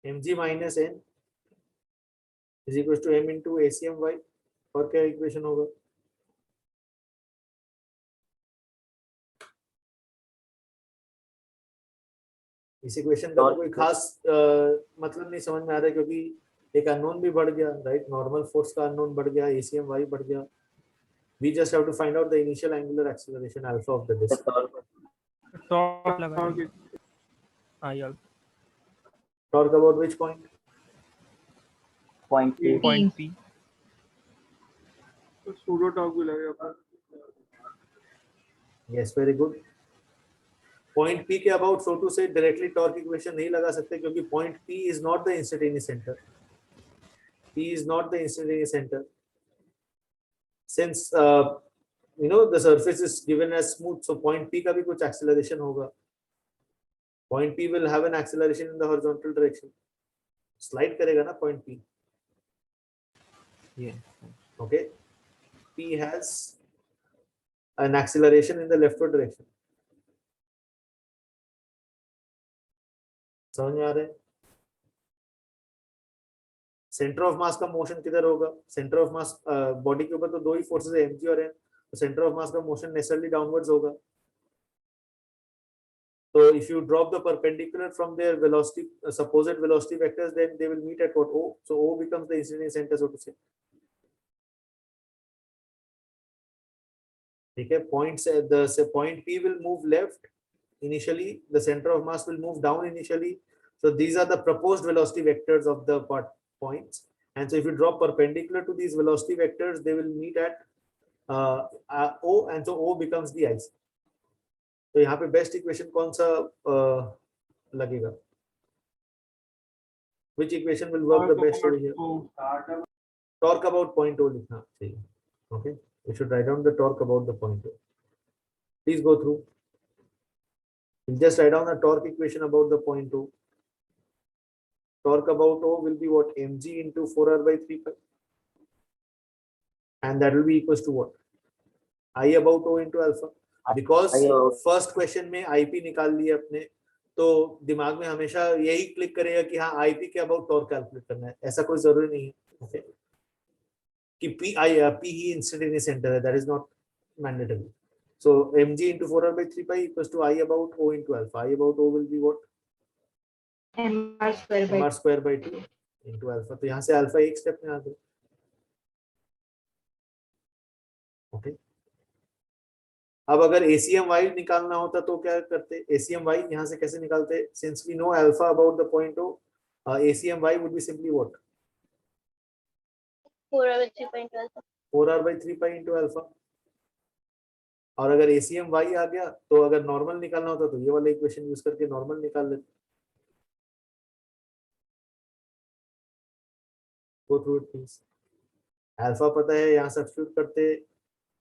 mg minus n is equals to m into ACMy। और क्या equation होगा? इस इक्वेशन का तो कोई खास मतलब नहीं समझ में आ रहा है, क्योंकि एक अननोन भी बढ़ गया, राइट। नॉर्मल फोर्स का अननोन बढ़ गया, ACMy बढ़ गया। We just have to find out the initial angular acceleration alpha of the disk. Torque लगा Torque about which point? Point P. Point P. तो सूडो टॉर्क भी लगेगा। Yes, very good. Point P के about, so to say, directly torque equation नहीं लगा सकते, क्योंकि point P is not the instantaneous center. P is not the instantaneous center. Since you know the surface is given as smooth, so point P का भी कुछ acceleration होगा. Point P will have an acceleration in the horizontal direction. Slide करेगा ना point P. Yeah. Okay. P has an acceleration in the leftward direction. समझ में आ रहा है? सेंटर ऑफ मास का मोशन किधर होगा? सेंटर ऑफ मास बॉडी के ऊपर तो दो ही फोर्सेस है, mg और n। तो सेंटर ऑफ मास का मोशन नेचुरली डाउनवर्ड्स होगा। तो if you drop the perpendicular from their velocity, supposed velocity vectors, then they will meet at what? O. So O becomes the instantaneous center, so to say. ठीक है, points the point P will move left initially, the center of mass will move down initially. So these are the proposed velocity vectors of the points, and so if you drop perpendicular to these velocity vectors, they will meet at O, and so O becomes the IC. तो यहाँ पे best equation कौन सा लगेगा? Which equation will work the best over here? torque about point O लिखना चाहिए. Okay, we should write down the torque about the point O. Please go through. We'll just write down the torque equation about the point O. Torque about O will be what? Mg into 4r by 3 pi. And that will be equals to what? I about O into alpha. Because first question में IP निकाल लिया अपने, तो दिमाग में हमेशा यही click करेगा कि हाँ IP के अबाउट टॉर्क कैलकुलेट करना है. ऐसा कोई जरूरी नहीं है. Okay? कि P ही इंस्टेंटेनियस सेंटर है. That is not mandatory. So mg into 4r by 3 pi equals to I about O into alpha. I about O will be what? mr square by mr square by 2 into alpha. तो यहाँ से alpha एक step में आ गया. Okay. अब अगर ACM y निकालना होता तो क्या करते? ACM y यहाँ से कैसे निकालते? Since we know alpha about the point O, ACM y would be simply what? 4 over 3.12. 4r by 3 pi into alpha. और अगर ACM y आ गया तो अगर नॉर्मल निकालना होता तो ये वाला इक्वेशन यूज करके नॉर्मल निकाल लेते. Go through it please. Alpha पता है, यहाँ सब्स्टिट्यूट करते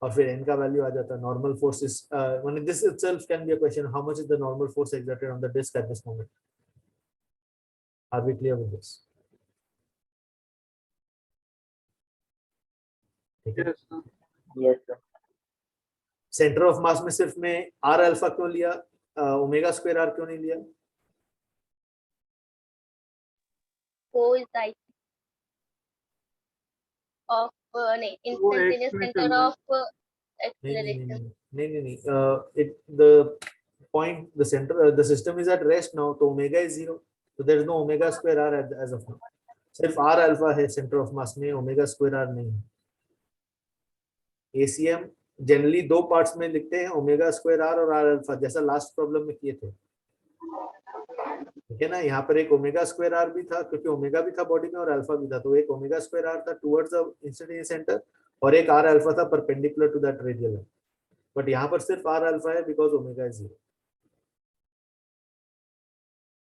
और फिर n का वैल्यू आ जाता है. Normal force is when this itself can be a question, how much is the normal force exerted on the disc at this moment. Are we clear with this? ठीक है. Yes, sir. Yes, sir. Centre of mass में सिर्फ में R alpha क्यों लिया, omega square are क्यों नहीं लिया? O is the I of नहीं, instantaneous में center चल रहा है. of नहीं नहीं acceleration. नहीं. It the point, the center, the system is at rest now, तो omega is 0, so there is no omega square r as of now. सिर्फ r अल्फा है सेंटर ऑफ मास में, ओमेगा स्क्वायर r नहीं है. ACM generally दो parts में लिखते हैं, ओमेगा स्क्वायर r और r अल्फा, जैसा लास्ट प्रॉब्लम में किए थे. ठीक है ना. यहाँ पर एक ओमेगा स्क्वायर r भी था क्योंकि ओमेगा भी था बॉडी में और अल्फा भी था, तो एक ओमेगा स्क्वायर r था टुवर्ड्स द इंस्टेंटेनियस सेंटर और एक r अल्फा था perpendicular to that radial line. But यहाँ पर सिर्फ r अल्फा है बिकॉज ओमेगा इज 0.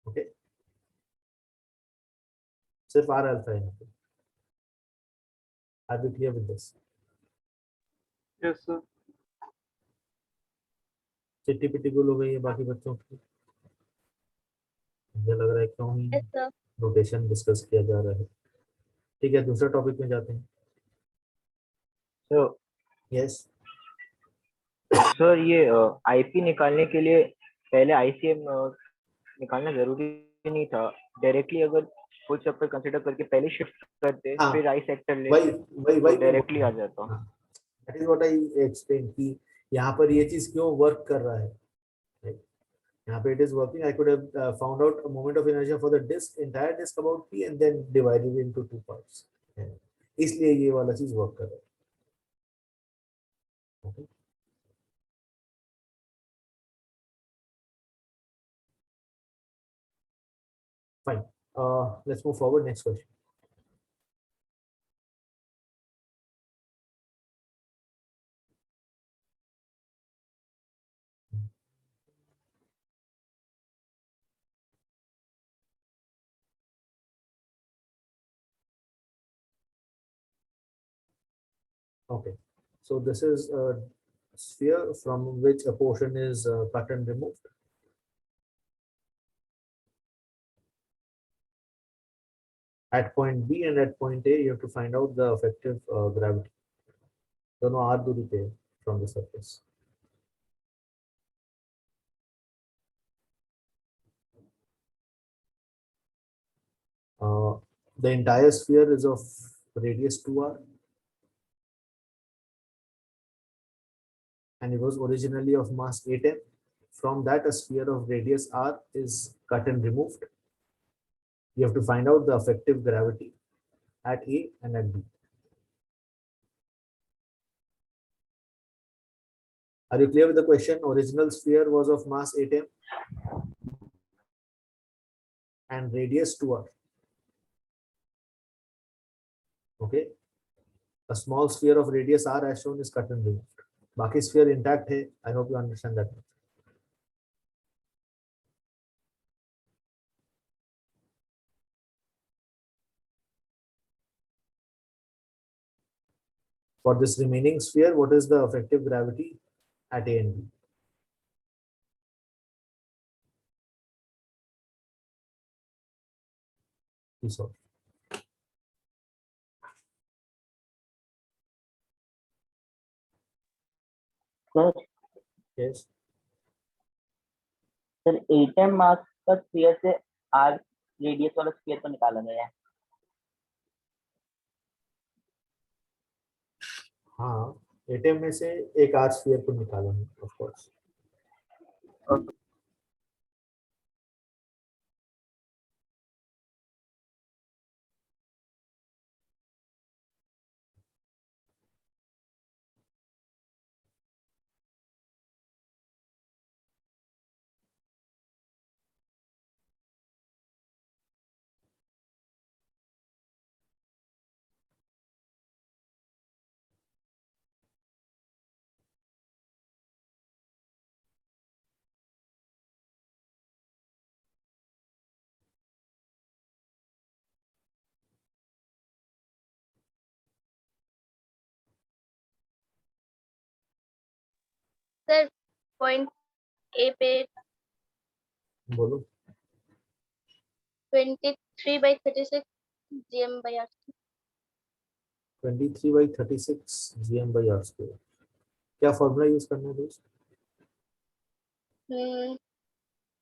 ओके, सिर्फ r अल्फा है यहाँ पे. Are we clear with this? Yes, sir. चिट्टी पिट्टी गुल हो गई है बाकी बच्चों की. मुझे लग रहा है क्यों ही Yes, sir. रोटेशन डिस्कस किया जा रहा है. ठीक है, दूसरा टॉपिक में जाते हैं. So, yes. सर ये आईपी निकालने के लिए पहले आईसीएम निकालना जरूरी नहीं था. डायरेक्टली अगर फुल चैप्टर कंसीडर करके पहले शिफ्ट करते हाँ, फिर आई सेक्टर वही लेते वही तो डायरेक्टली आ जाता. That is what I explain कि यहाँ पर ये चीज क्यों वर्क कर रहा है. Right? यहाँ पे it is working. I could have found out a moment of inertia for the disk, entire disk about P and then divided it into two parts. इसलिए ये वाला चीज वर्क कर रहा है. Okay? Fine. Let's move forward. Next question. Okay. So this is a sphere from which a portion is cut and removed. At point B and at point A, you have to find out the effective gravity. दोनों r दूरी पे है from the surface. The entire sphere is of radius 2r and it was originally of mass 8m. From that, a sphere of radius r is cut and removed. You have to find out the effective gravity at A and at B. Are you clear with the question? Original sphere was of mass 8m and radius 2r. Okay. A small sphere of radius r as shown is cut and removed. बाकी sphere intact है. I hope you understand that. For this remaining sphere, what is the effective gravity at A and B? Please solve. Sir Yes. Sir 8m मास का sphere से r radius वाला sphere को निकाला गया है। हाँ, एटम में से एक आर स्फीयर को निकाला है, of course. Sir point A पे बोलो। 23/36 GM/R। 23/36 GM/R²। क्या फॉर्मूला यूज करना है दोस्त?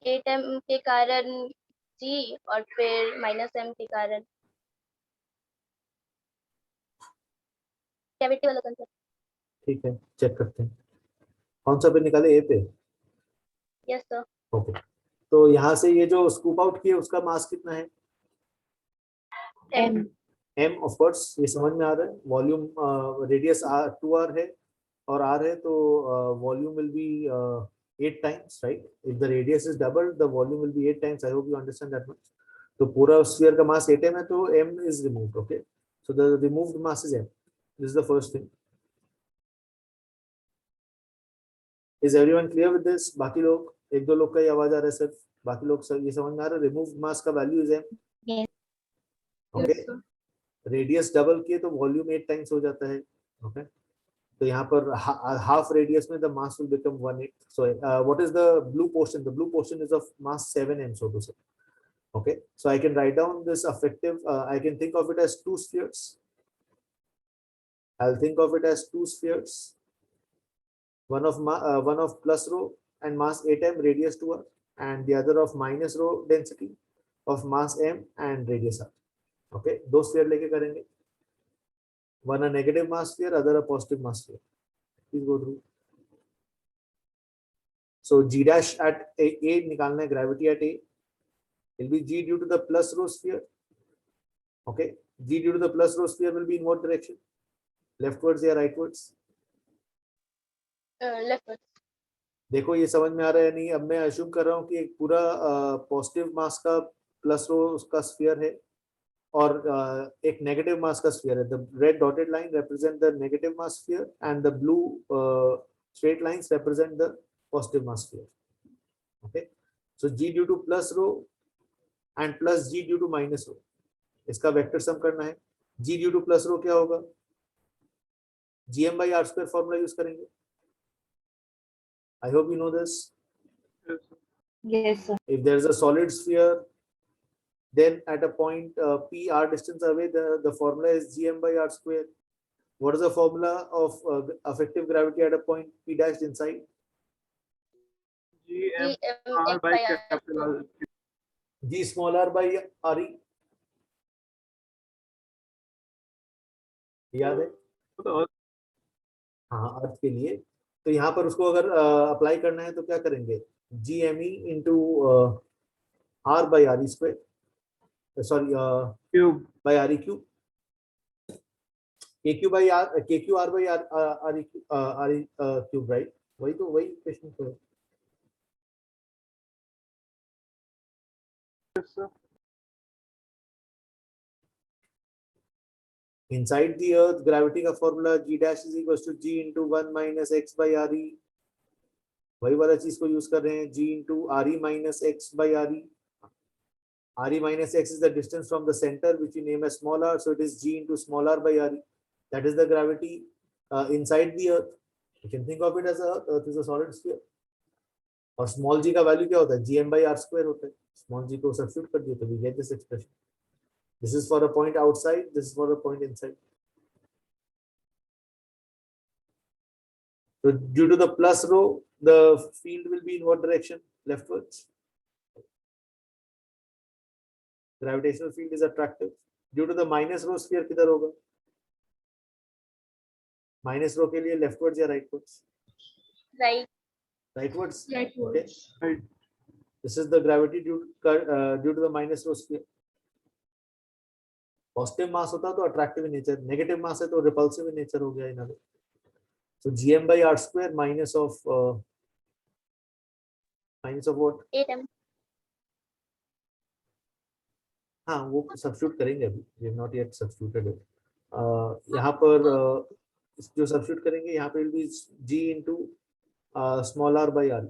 8m के कारण G और फिर -m के कारण कैविटी वाला कंसेप्ट। ठीक है, चेक करते हैं कौन सा पे निकाले, ए पे। Yes sir. ओके, तो यहाँ से ये जो स्कूप आउट किए उसका मास कितना है? M. m, ऑफ कोर्स ये समझ में आ रहा है। वॉल्यूम रेडियस 2r है और r है, तो volume will be 8 times, right? If the radius is doubled, the volume will be 8 times. I hope you understand that much. तो पूरा स्फीयर का मास 8m है, तो m is removed. Okay, so the removed mass is m. This is the first thing. Is everyone clear with this? बाकी लोग, एक दो लोग का ही आवाज आ रहा है सिर्फ, बाकी लोग सब ये समझ में आ रहा है? रिमूव्ड मास का value is m. Yes. Okay, Yes, sir. Radius double किए तो वॉल्यूम 8 टाइम्स हो जाता है। ओके, तो यहाँ पर हाफ रेडियस में the mass will become 1/8. So what is the blue portion? The blue portion is of mass 7m, so to say. Okay, so I can write down this effective, I can think of it as two spheres. I'll think of it as two spheres, one of plus rho and mass 8m, radius 2r, and the other of minus rho density of mass m and radius r. Okay, दो sphere लेके करेंगे, one a negative mass sphere, other a positive mass sphere. Please go through. So g dash at a निकालना है, gravity at a will be g due to the plus rho sphere. Okay, g due to the plus rho sphere will be in what direction? Leftwards या rightwards? Left. देखो ये समझ में आ रहा है नहीं? अब मैं अज्यूम कर रहा हूँ कि एक पूरा पॉजिटिव मास का प्लस रो उसका स्फीयर है और एक नेगेटिव मास का स्फीयर है. The red dotted line represent the negative mass sphere and the blue straight lines represent the positive mass sphere. Okay, so g due to plus rho and plus g due to minus rho, इसका vector sum करना है. g due to plus rho क्या होगा? GM/R² formula use करेंगे. I hope you know this. Yes, sir. Yes, sir. If there is a solid sphere, then at a point p r distance away, the formula is GM/R². What is the formula of effective gravity at a point p dashed inside? GM GM R by by capital R. G small r by re. याद है? तो हाँ, अर्थ के लिए. तो यहाँ पर उसको अगर अप्लाई करना है तो क्या करेंगे? GME into r by re square. Sorry, cube by re cube. KQ by r, KQ r by re cube, right? वही तो, वही क्वेश्चन तो है. Yes, sir. Inside the earth, gravity का formula g dash is equals to g into 1 minus x by re. वही वाला चीज को यूज कर रहे हैं, g into re minus x by re. re minus x is the distance from the center which we name as small r, so it is g into small r by re. That is the gravity inside the earth. You can think of it as a earth is a solid sphere. और small g का value क्या होता है, gm by r square होता है. Small g को substitute कर दिया तो we get this expression. This is for a point outside, this is for a point inside. So due to the plus rho, the field will be in what direction? Leftwards. Gravitational field is attractive. Due to the minus rho, sphere किधर होगा? Minus rho के लिए leftwards या rightwards? Right. Rightwards. Rightwards. Right. This is the gravity due to the minus rho sphere. Positive mass होता तो attractive in nature. Negative mass है तो repulsive in nature हो गया इन्होंने. So gm by r square minus of what? 8m. हाँ वो substitute करेंगे अभी. We have not yet substituted it. यहाँ पर जो सब्स्टिट्यूट करेंगे यहाँ पे will be g into small r by r.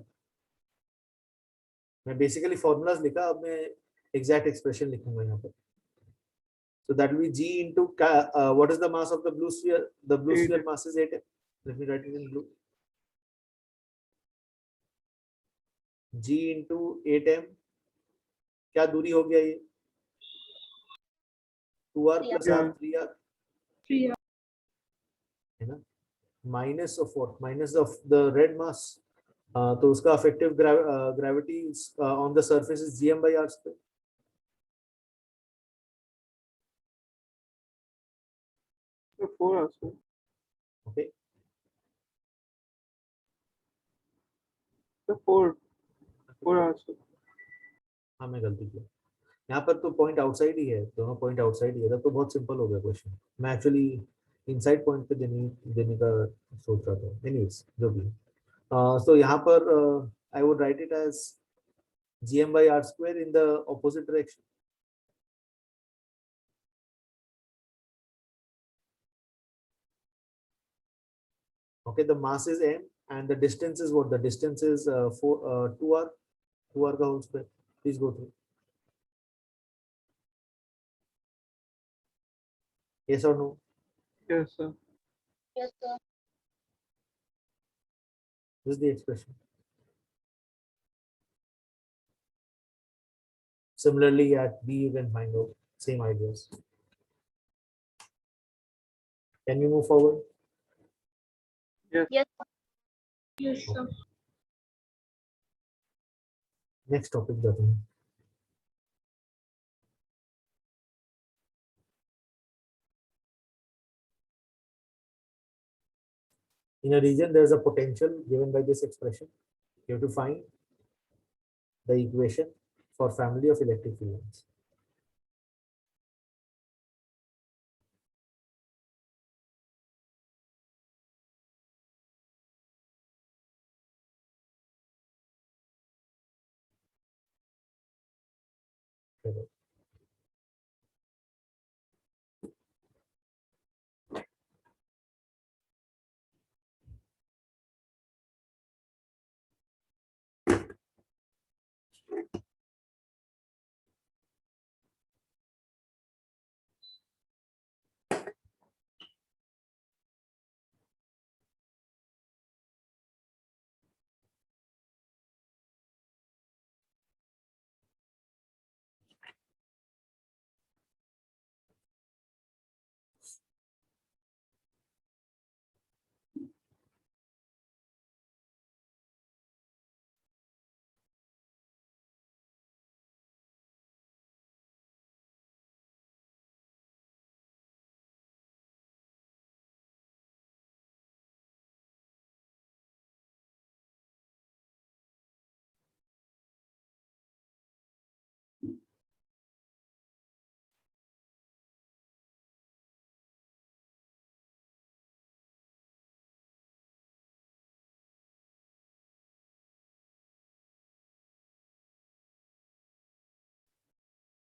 मैं बेसिकली फॉर्मूलाज लिखा, अब मैं एग्जैक्ट एक्सप्रेशन लिखूंगा यहाँ पर. So that will be g into what is the mass of the blue sphere? The blue sphere mass is 8m. Let me write it in blue. g into 8m. क्या दूरी हो गया ये? 2r plus r 3r 3r. है ना? Minus of what? Minus of the red mass. तो उसका effective gravity on the surface is gm by r square. So 4 also. Okay. So 4 also. हाँ मैं गलती किया. यहाँ पर तो पॉइंट आउटसाइड ही है, दोनों पॉइंट आउटसाइड ही है, तो बहुत सिंपल हो गया क्वेश्चन. मैं एक्चुअली इनसाइड पॉइंट पे देने का सोच रहा था. एनीवेज जो भी. So यहाँ पर I would write it as gm by r square in the opposite direction. Okay, the mass is m and the distance is what? The distance is 2r का whole square. Please go through. Yes or no? Yes, sir. Yes, sir. This is the expression. Similarly, at B, you can find out same ideas. Can we move forward? Yes, sir. Yes, sir. Next topic, Datin. In a region, there is a potential given by this expression. You have to find the equation for family of electric field lines. Correct.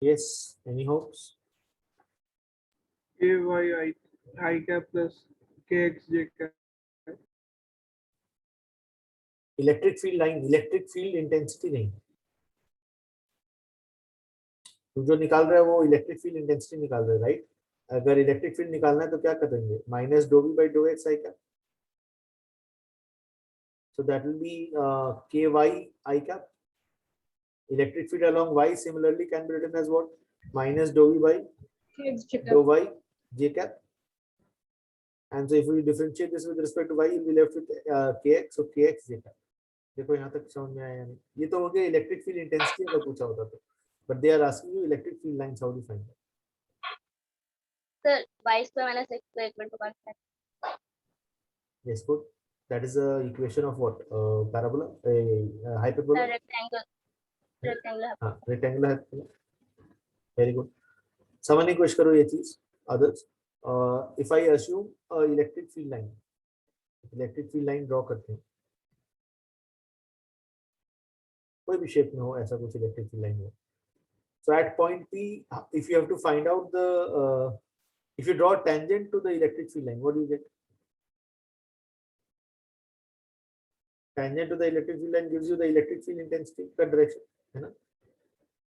Yes, any hopes? I cap plus kx j cap. Electric field line, electric field intensity नहीं. तू जो निकाल रहा है वो electric field intensity निकाल रहा है, राइट? अगर इलेक्ट्रिक फील्ड निकालना है तो क्या करेंगे, minus del V by del x i cap. So that will be ky I cap. Electric field along y similarly can be written as what? Minus dou v by Kx Jacob. dou y j cap. And so if we differentiate this with respect to y, we'll be left with kx. So kx j cap. देखो यहाँ तक समझ में आया नहीं. ये तो हो गया इलेक्ट्रिक फील्ड इंटेंसिटी अगर पूछा होता तो. But they are asking you electric field lines, how do you find that? Sir, y square minus x square equal to 1. Yes, good. That is the equation of what? Parabola, hyperbola, Rectangle. Rectangular. rectangular hyperbola. Very good. Someone एक question करो ये चीज. Others, if I assume electric field line draw करते हैं, कोई भी shape में हो ऐसा कुछ electric field line हो. So at point P, if you have to find out the, if you draw a tangent to the electric field line, what do you get? Tangent to the electric field line gives you the electric field intensity का direction, है ना?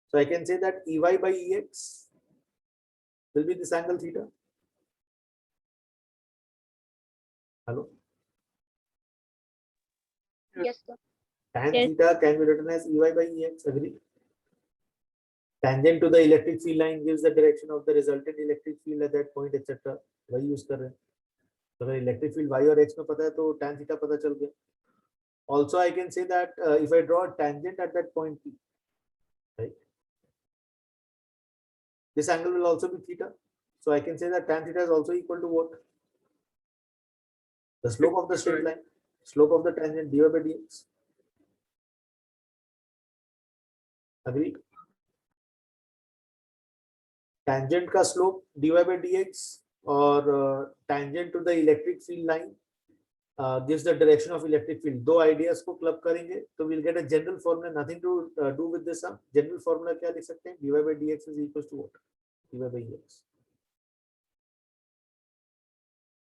So I can say that Ey by Ex will be this angle theta. Hello? Yes, sir. Tan Yes. theta can be written as Ey by Ex, agree? Tangent to the electric field line gives the direction of the resultant electric field at that point, etc. वही use कर रहे हैं. तो अगर electric field y और x में पता है तो tan theta पता चल गया. Also, I can say that if I draw a tangent at that point P, right? This angle will also be theta. So I can say that tan theta is also equal to what? The slope of the straight line, slope of the tangent dy by dx. Agree? Tangent का slope dy by dx और tangent to the electric field line gives the direction of electric field. दो ideas को club करेंगे तो we'll get a general formula, nothing to do with this sum. General formula क्या लिख सकते हैं? dy by dx is equals to what? dy by ex.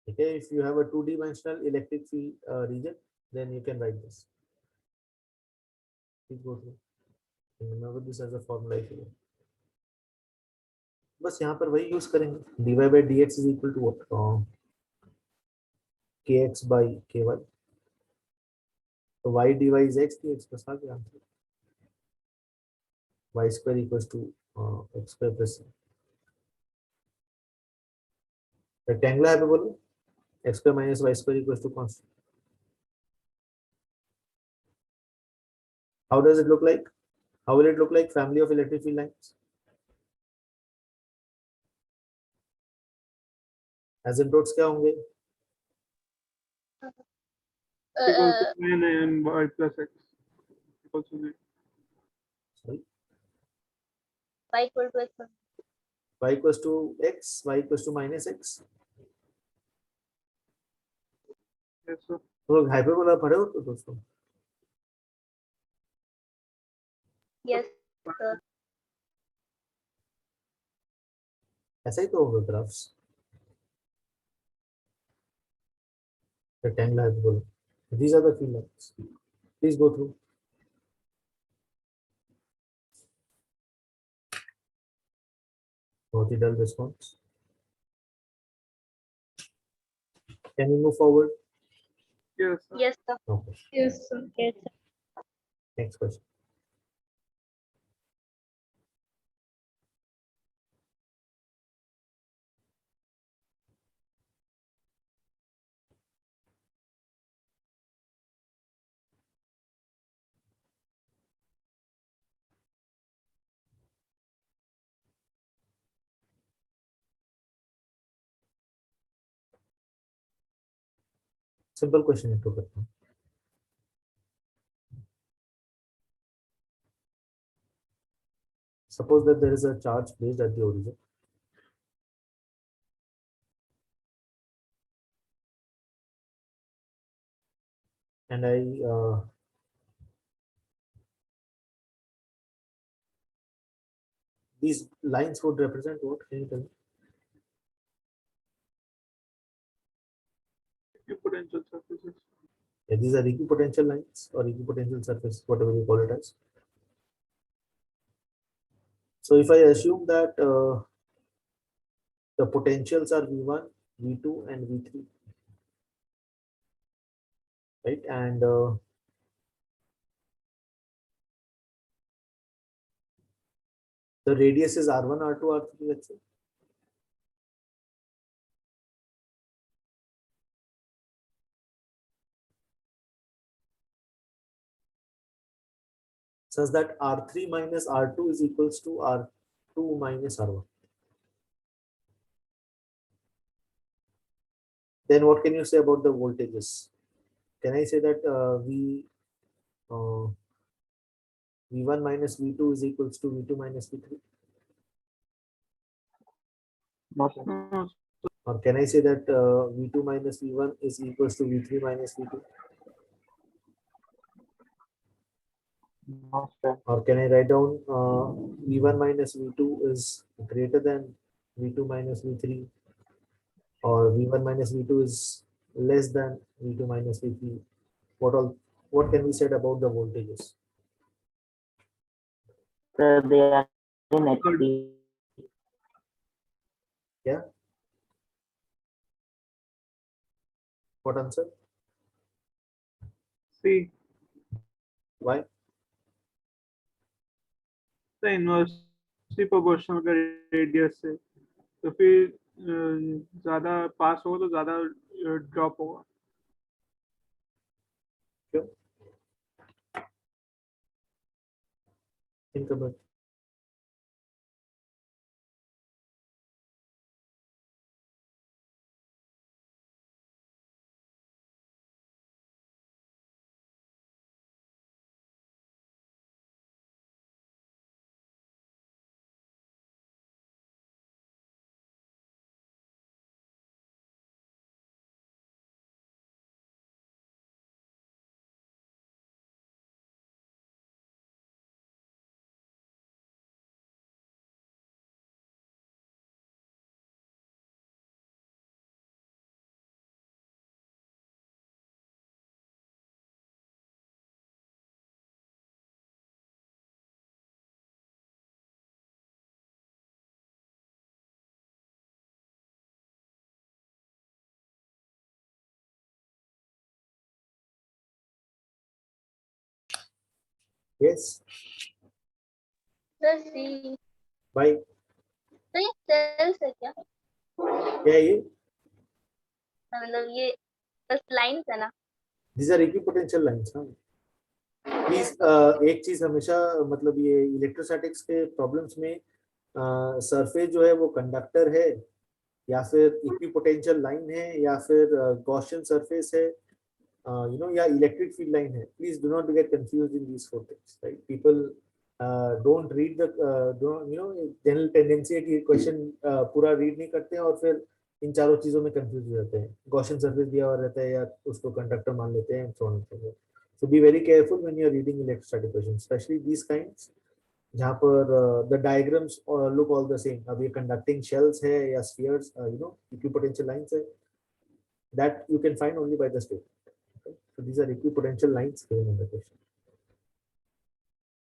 Okay, if you have a two-dimensional electric field region, then you can write this. Please go through. And remember this as a formula if you want. बस यहाँ पर वही use करेंगे. dy by dx is equal to what? kx by ky. So y dy is x dx plus आ गया answer. Y square equals to x square plus rectangular hyperbola. X square minus y square equals to constant. How does it look like? How will it look like? Family of electric field lines. Asymptotes क्या होंगे? equals to n and y plus x equals to 0. Sorry. Y equal to x. Y equals to x, y equals to minus x. Yes, sir. तो hyperbola पढ़े हो तो दोस्तों? Yes, sir. ऐसा ही तो होगा graphs. Rectangular hyperbola. These are the field lines. Please go through. बहुत ही dull response. Can we move forward? Yes, sir. Yes, sir. Okay. Yes, sir. Yes, sir. Next question. Simple question into करता हूँ. Suppose that there is a charge placed at the origin. And these lines would represent what? Can you tell me? Equipotential surfaces. Yeah, these are equipotential lines or equipotential surface, whatever you call it as. So if I assume that the potentials are V1, V2 and V3, right? And the radius is R1, R2, R3, let's say. Such that R3 minus R2 is equals to R2 minus R1. Then what can you say about the voltages? Can I say that V1 minus V2 is equals to V2 minus V3? No, sir. No, Or can I say that V2 minus V1 is equals to V3 minus V2? No, sir. Or can I write down V1 minus V2 is greater than V2 minus V3? Or V1 minus V2 is less than V2 minus V3? What can we say about the voltages? So they are in HD. Yeah. What answer? C. Why? The inversely proportional का radius से, तो फिर ज्यादा पास होगा तो ज्यादा drop होगा. Sure. Think about it. Yes. Sir C. Why? तो ये सेल्स है क्या? क्या है ये? मतलब ये बस लाइंस है ना? These are equipotential lines. हाँ. प्लीज एक चीज हमेशा मतलब ये इलेक्ट्रोस्टैटिक्स के प्रॉब्लम्स में सरफेस जो है वो कंडक्टर है या फिर इक्विपोटेंशियल लाइन है या फिर गॉसियन सरफेस है या इलेक्ट्रिक फील्ड लाइन है. Please do not get confused in these four things, right? People don't read the general tendency है कि क्वेश्चन पूरा रीड नहीं करते हैं और फिर इन चारों चीजों में कंफ्यूज हो जाते हैं. गॉसियन सरफेस दिया हुआ रहता है या उसको कंडक्टर मान लेते हैं, so on and so forth. So be very careful when you are reading electrostatic questions, especially these kinds जहाँ पर the diagrams look all the same. अब ये conducting shells है या spheres, equipotential lines है, that you can find only by the statement. Okay? So these are equipotential lines given in the question.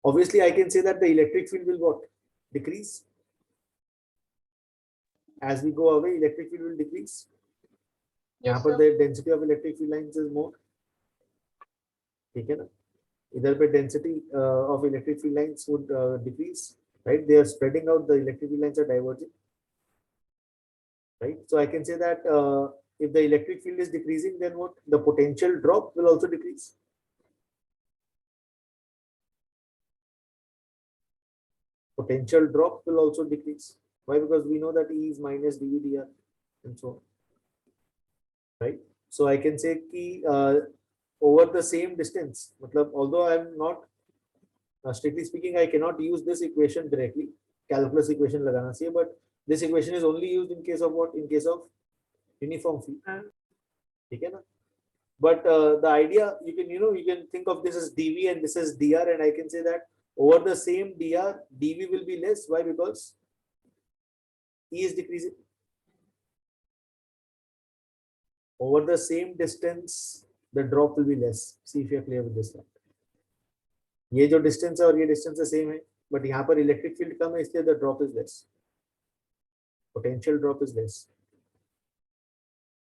Obviously, I can say that the electric field will what? Decrease. As we go away, electric field will decrease. यहाँ Yes, पर sir. the density of electric field lines is more. ठीक है ना? इधर पे density of electric field lines would decrease, right? They are spreading out, the electric field lines are diverging, right? So I can say that if the electric field is decreasing, then what? The potential drop will also decrease. Potential drop will also decrease. Why? Because we know that E is minus dV dr and so on, right? So I can say कि over the same distance, मतलब although I am not strictly speaking, I cannot use this equation directly. Calculus equation लगाना चाहिए, but this equation is only used in case of what? In case of uniform field. ठीक है ना? But the idea, you can think of this as dV and this is dr, and I can say that over the same dr, dV will be less. Why? Because E is decreasing. Over the same distance, the drop will be less. See if you are clear with this one. ये जो distance है और ये distance है same है, but यहाँ पर electric field कम है इसलिए the drop is less. potential drop is less.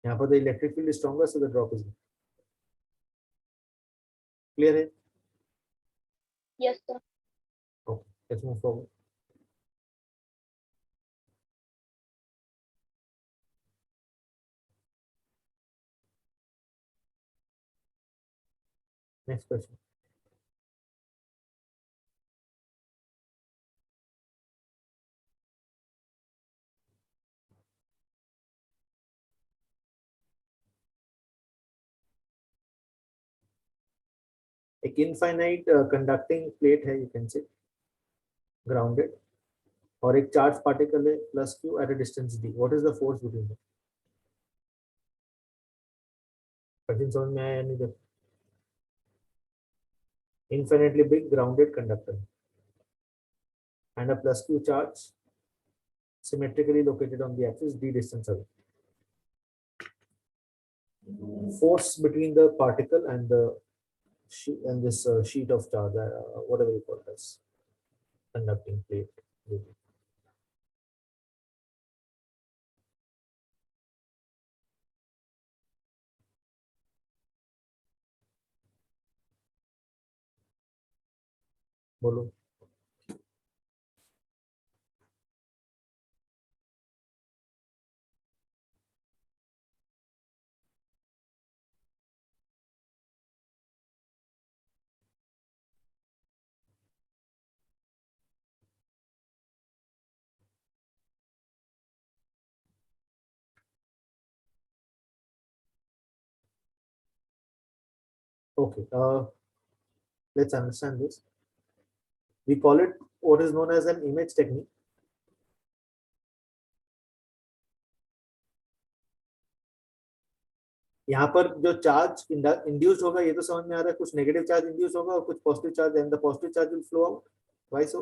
यहाँ पर the electric field is stronger, so the drop is clear है? Yes, sir. Okay, let's move forward. Next question. एक इनफाइनाइट कंडक्टिंग प्लेट है, you can say grounded, और एक charge particle है plus Q at a distance D. What is the force between them? Question समझ में आया या नहीं? देखो, infinitely big grounded conductor and a plus q charge symmetrically located on the axis d distance away. Force between the particle and the sheet and this sheet of charge, whatever you call it as conducting plate. बोलो. Okay, let's understand this. We call it what is known as an image technique. यहाँ पर जो charge induce होगा ये तो समझ में आ रहा है, कुछ नेगेटिव चार्ज इंड्यूस होगा और कुछ positive charge, and the positive charge will flow out. Why so?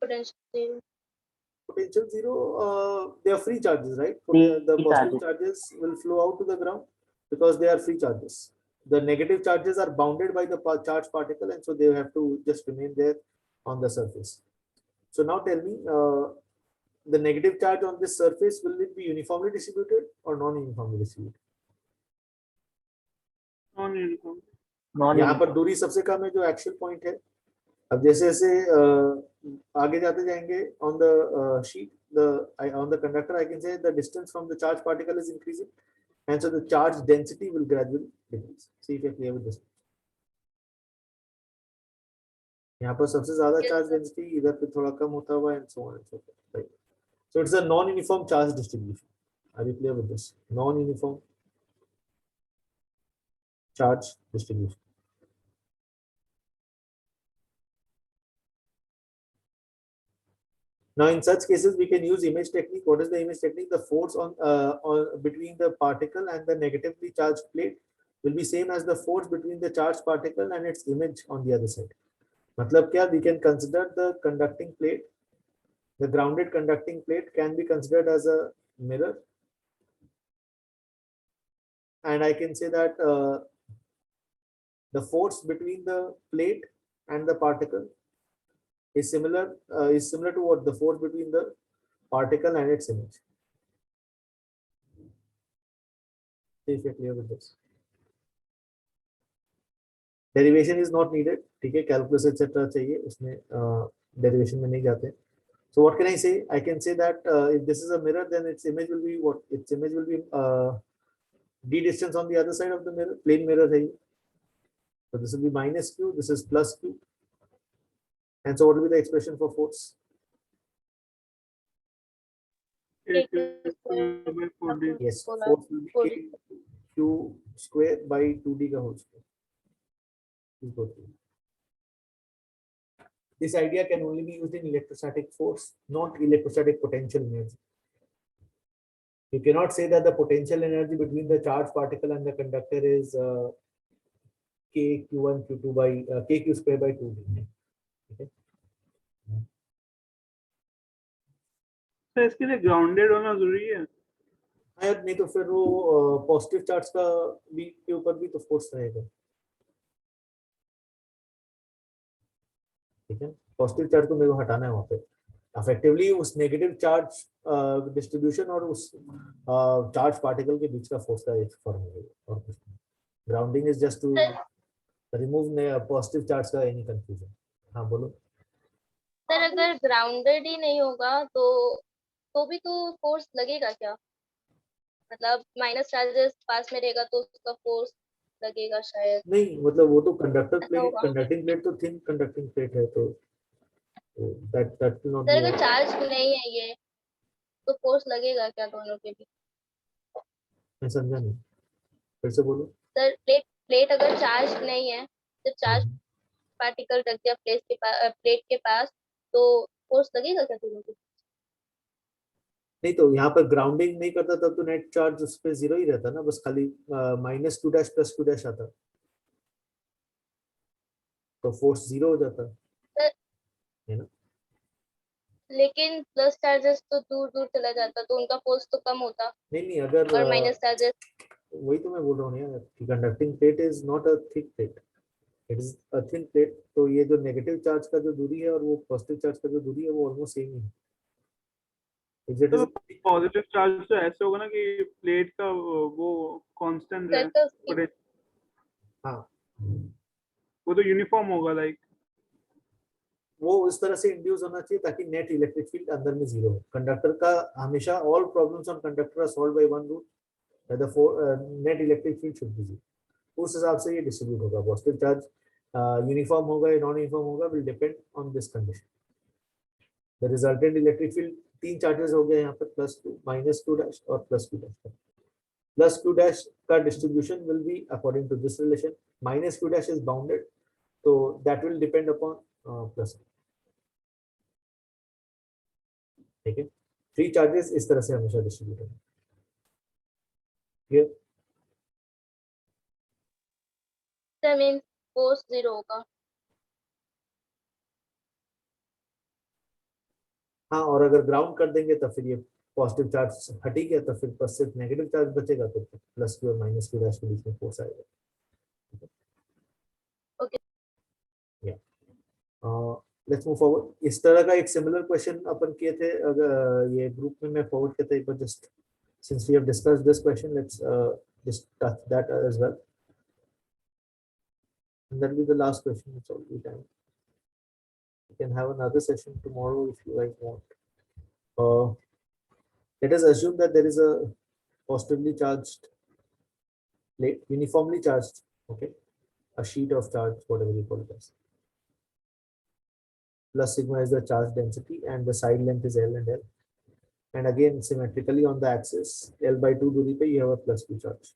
Potential. Potential zero, they are free charges, right? Free The positive charges. charges will flow out to the ground because they are free charges. The negative charges are bounded by the charge particle, and so they have to just remain there on the surface. So now tell me, the negative charge on this surface, will it be uniformly distributed or non-uniformly distributed? Non-uniform. यहाँ पर दूरी सबसे कम है जो actual point है. अब जैसे जैसे आगे जाते जाएंगे on the sheet, on the conductor, I can say the distance from the charge particle is increasing, and so the charge density will gradually decrease. See if you're clear with this. यहाँ पर सबसे ज्यादा Yes, charge sir. density, इधर पे थोड़ा कम होता हुआ, and so on and so forth. Right. So it's a non-uniform charge distribution. Are you clear with this? Non-uniform charge distribution. Now, in such cases, we can use image technique. What is the image technique? The force on between the particle and the negatively charged plate will be same as the force between the charged particle and its image on the other side. मतलब क्या? We can consider the conducting plate, the grounded conducting plate can be considered as a mirror, and I can say that the force between the plate and the particle is similar to what? The force between the particle and its image. See if you're clear with this. Derivation is not needed. ठीक है, calculus etc. चाहिए, उसमें derivation में नहीं जाते. So what can I say? I can say that if this is a mirror, then its image will be what? Its image will be d distance on the other side of the mirror. Plane mirror है ये. So this will be minus q. This is plus q. And so what will be the expression for force? K square by 4D. Yes, Polar. force will be Polar. k q square by 2d का whole square. Is equal to. This idea can only be used in electrostatic force, not electrostatic potential energy. You cannot say that the potential energy between the charged particle and the conductor is k q1 q2 by k q square by 2d. Okay. तो इसके लिए grounded होना जरूरी है. हाँ यार, नहीं तो फिर वो पॉजिटिव चार्ज का भी के ऊपर भी तो फोर्स रहेगा. ठीक है, पॉजिटिव चार्ज को मेरे को हटाना है वहां पे. अफेक्टिवली उस नेगेटिव चार्ज डिस्ट्रीब्यूशन और उस चार्ज पार्टिकल के बीच का फोर्स का एक फॉर्म है और कुछ नहीं। Grounding is just to remove positive charge का एनी कंफ्यूजन। हाँ बोलो। सर अगर ग्राउंडेड ही नहीं होगा तो भी तो फोर्स लगेगा क्या? मतलब माइनस चार्जेस पास में रहेगा तो उसका फोर्स लगेगा शायद, नहीं मतलब वो तो कंडक्टर ऐसा प्लेट, होगा। कंडक्टिंग प्लेट तो थिन कंडक्टिंग प्लेट है तो that will not sir be. अगर चार्ज नहीं है ये तो फोर्स लगेगा क्या दोनों के बीच? मैं समझा नहीं, फिर से बोलो। सर प्लेट प्लेट अगर चार्ज नहीं है, जब चार्ज हम्म। पार्टिकल रख दिया प्लेट के पास तो फोर्स लगेगा क्या दोनों के बीच? नहीं तो यहाँ पर ग्राउंडिंग नहीं करता तब तो नेट चार्ज उस पर जीरो ही रहता ना, बस खाली -2 डैश +2 डैश आता तो फोर्स जीरो हो जाता है ना। लेकिन प्लस चार्जेस तो दूर दूर चला जाता तो उनका फोर्स तो कम होता, नहीं अगर और माइनस चार्जेस। वही तो मैं बोल रहा हूँ यार कि conducting plate is not a thick plate, it is a thin plate. तो ये जो नेगेटिव चार्ज का जो दूरी है और वो पॉजिटिव चार्ज का जो दूरी है वो ऑलमोस्ट सेम ही है। If it is तो a thick- पॉजिटिव चार्ज तो ऐसे होगा ना कि प्लेट का वो कांस्टेंट है, सर तो और हाँ वो तो यूनिफॉर्म होगा लाइक। वो उस तरह से इंड्यूस होना चाहिए ताकि नेट इलेक्ट्रिक फील्ड अंदर में जीरो हो। कंडक्टर का हमेशा all problems on conductor are solved by one rule, the net electric field should be zero. उस हिसाब से ये डिस्ट्रीब्यूट होगा। पॉजिटिव चार्ज यूनिफॉर्म होगा या नॉन यूनिफॉर्म होगा will depend on this condition. The resultant electric field, तीन charges हो गए यहाँ पर, +2 -2 डैश और +2 डैश। +2 डैश का distribution will be according to this relation, -2 dash is bounded तो that will depend upon plus. ठीक है, फ्री चार्जेस इस तरह से हमेशा डिस्ट्रीब्यूट होंगे। Clear? Sir mean force zero होगा। हाँ और अगर ग्राउंड कर देंगे तो फिर ये पॉजिटिव चार्ज हट ही गया तो फिर बस सिर्फ नेगेटिव चार्ज बचेगा तो +2 और -2 डैश के बीच में फोर्स आएगा। ओके। Let's move forward. इस तरह का एक सिमिलर क्वेश्चन अपन किए थे, अगर ये ग्रुप में मैं फॉरवर्ड किया था एक बार, just since we have discussed this question let's just touch that as well, and that will be the last question. It's already time. We can have another session tomorrow if you guys want. Let us assume that there is a positively charged plate, uniformly charged, okay, a sheet of charge, whatever you call it as. Plus sigma is the charge density and the side length is L and L. And again, symmetrically on the axis, L/2 दूरी पे you have a +2 charge.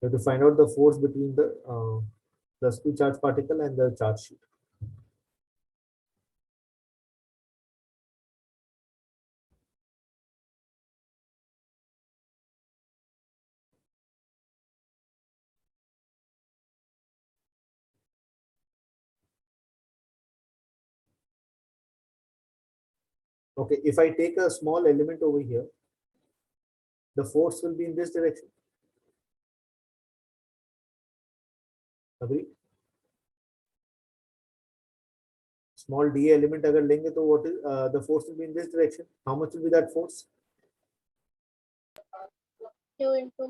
You have to find out the force between the +2 charge particle and the charge sheet. Okay, if I take a small element over here, the force will be in this direction. Agree? Small d element अगर लेंगे तो what is the force will be in this direction. How much will be that force? Q into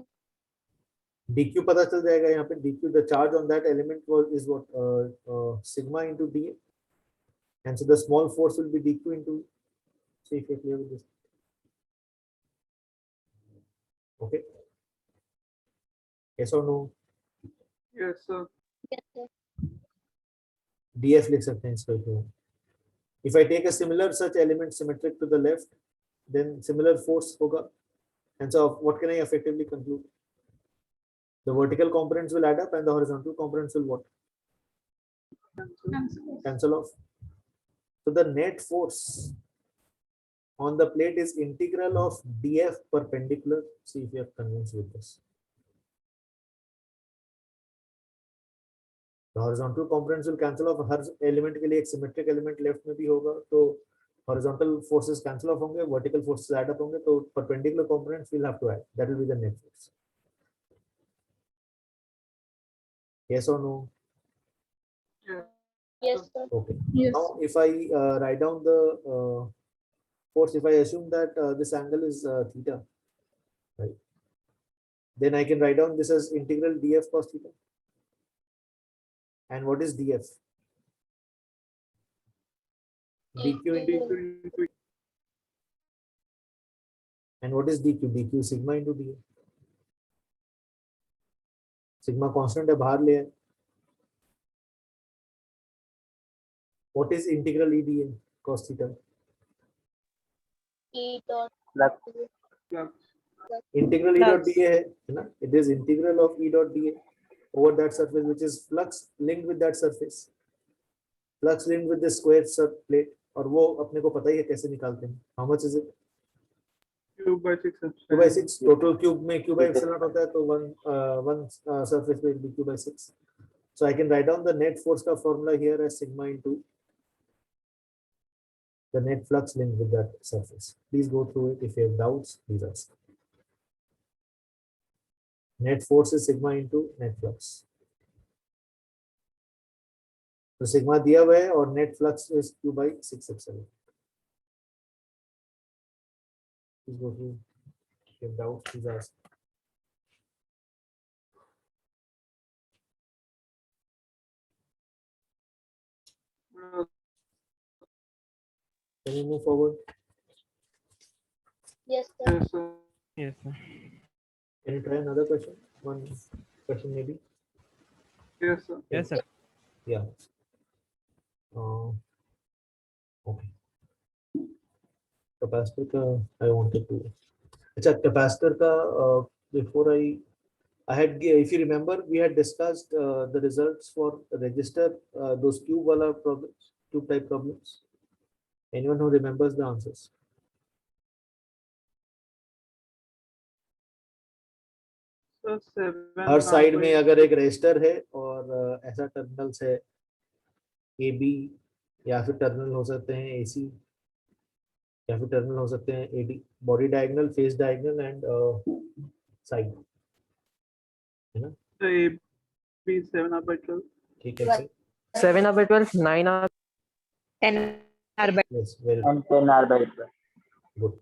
dq पता चल जाएगा यहाँ पे, dq the charge on that element was is what sigma into dA, and so the small force will be dq into, see if you're clear with this. Okay, yes or no? Yes sir. df लिख सकते हैं इसको if you want. If I take a similar such element symmetric to the left, then similar force होगा, and so what can I effectively conclude? The vertical components will add up and the horizontal components will what? Cancel off. So the net force on the plate is integral of df perpendicular. See if you are convinced with this. The horizontal components will cancel off. Her element के लिए एक symmetric element left में भी होगा तो horizontal forces cancel off होंगे, vertical forces add up होंगे तो perpendicular components will have to add. That will be the net force. Yes or no? Yes. Yes, sir. Okay. Yes. Now, if I write down the force, if I assume that this angle is theta, right? Then I can write down this as integral df cos theta. And what is df? dq into, into and what is dq? dq is sigma into dA. Sigma constant है, बाहर ले आए. What is integral E dA cos theta? E dot Flux. flux. Integral E dot Flux. dA है ना? It is integral of E dot dA over that surface, which is flux linked with that surface. Flux linked with the square plate, और वो अपने को पता ही है कैसे निकालते हैं. How much is it? Q by 6 Q by epsilon. 6. Total cube में Q by epsilon होता है, तो one surface will be Q by 6. So I can write down the net force का formula here as sigma into the net flux linked with that surface. Please go through it. If you have doubts, please ask. Net force is sigma into net flux. तो sigma दिया हुआ है और net flux is Q by 6 epsilon. Please go through. If you have doubts, please ask. Can you move forward? yes, sir. Yes, sir. Yes, sir. Can you try another question? One question maybe. Yes, sir. Yes, sir. Yeah. Okay. Capacitor का I wanted to. अच्छा, capacitor का before I had, if you remember, we had discussed the results for register those cube wala problems, cube type problems. Anyone who remembers the answers? So 7 her side R में by अगर एक register है और ऐसा terminals है A B, या फिर terminal हो सकते हैं ए सी, या फिर टर्मिनल हो सकते हैं A D, body diagonal, face diagonal and side, है ना? the A B 7 R by 12. ठीक है फिर. 7 R by 12, 9 R. 10 R by yes, very And 10 R by 12. Good.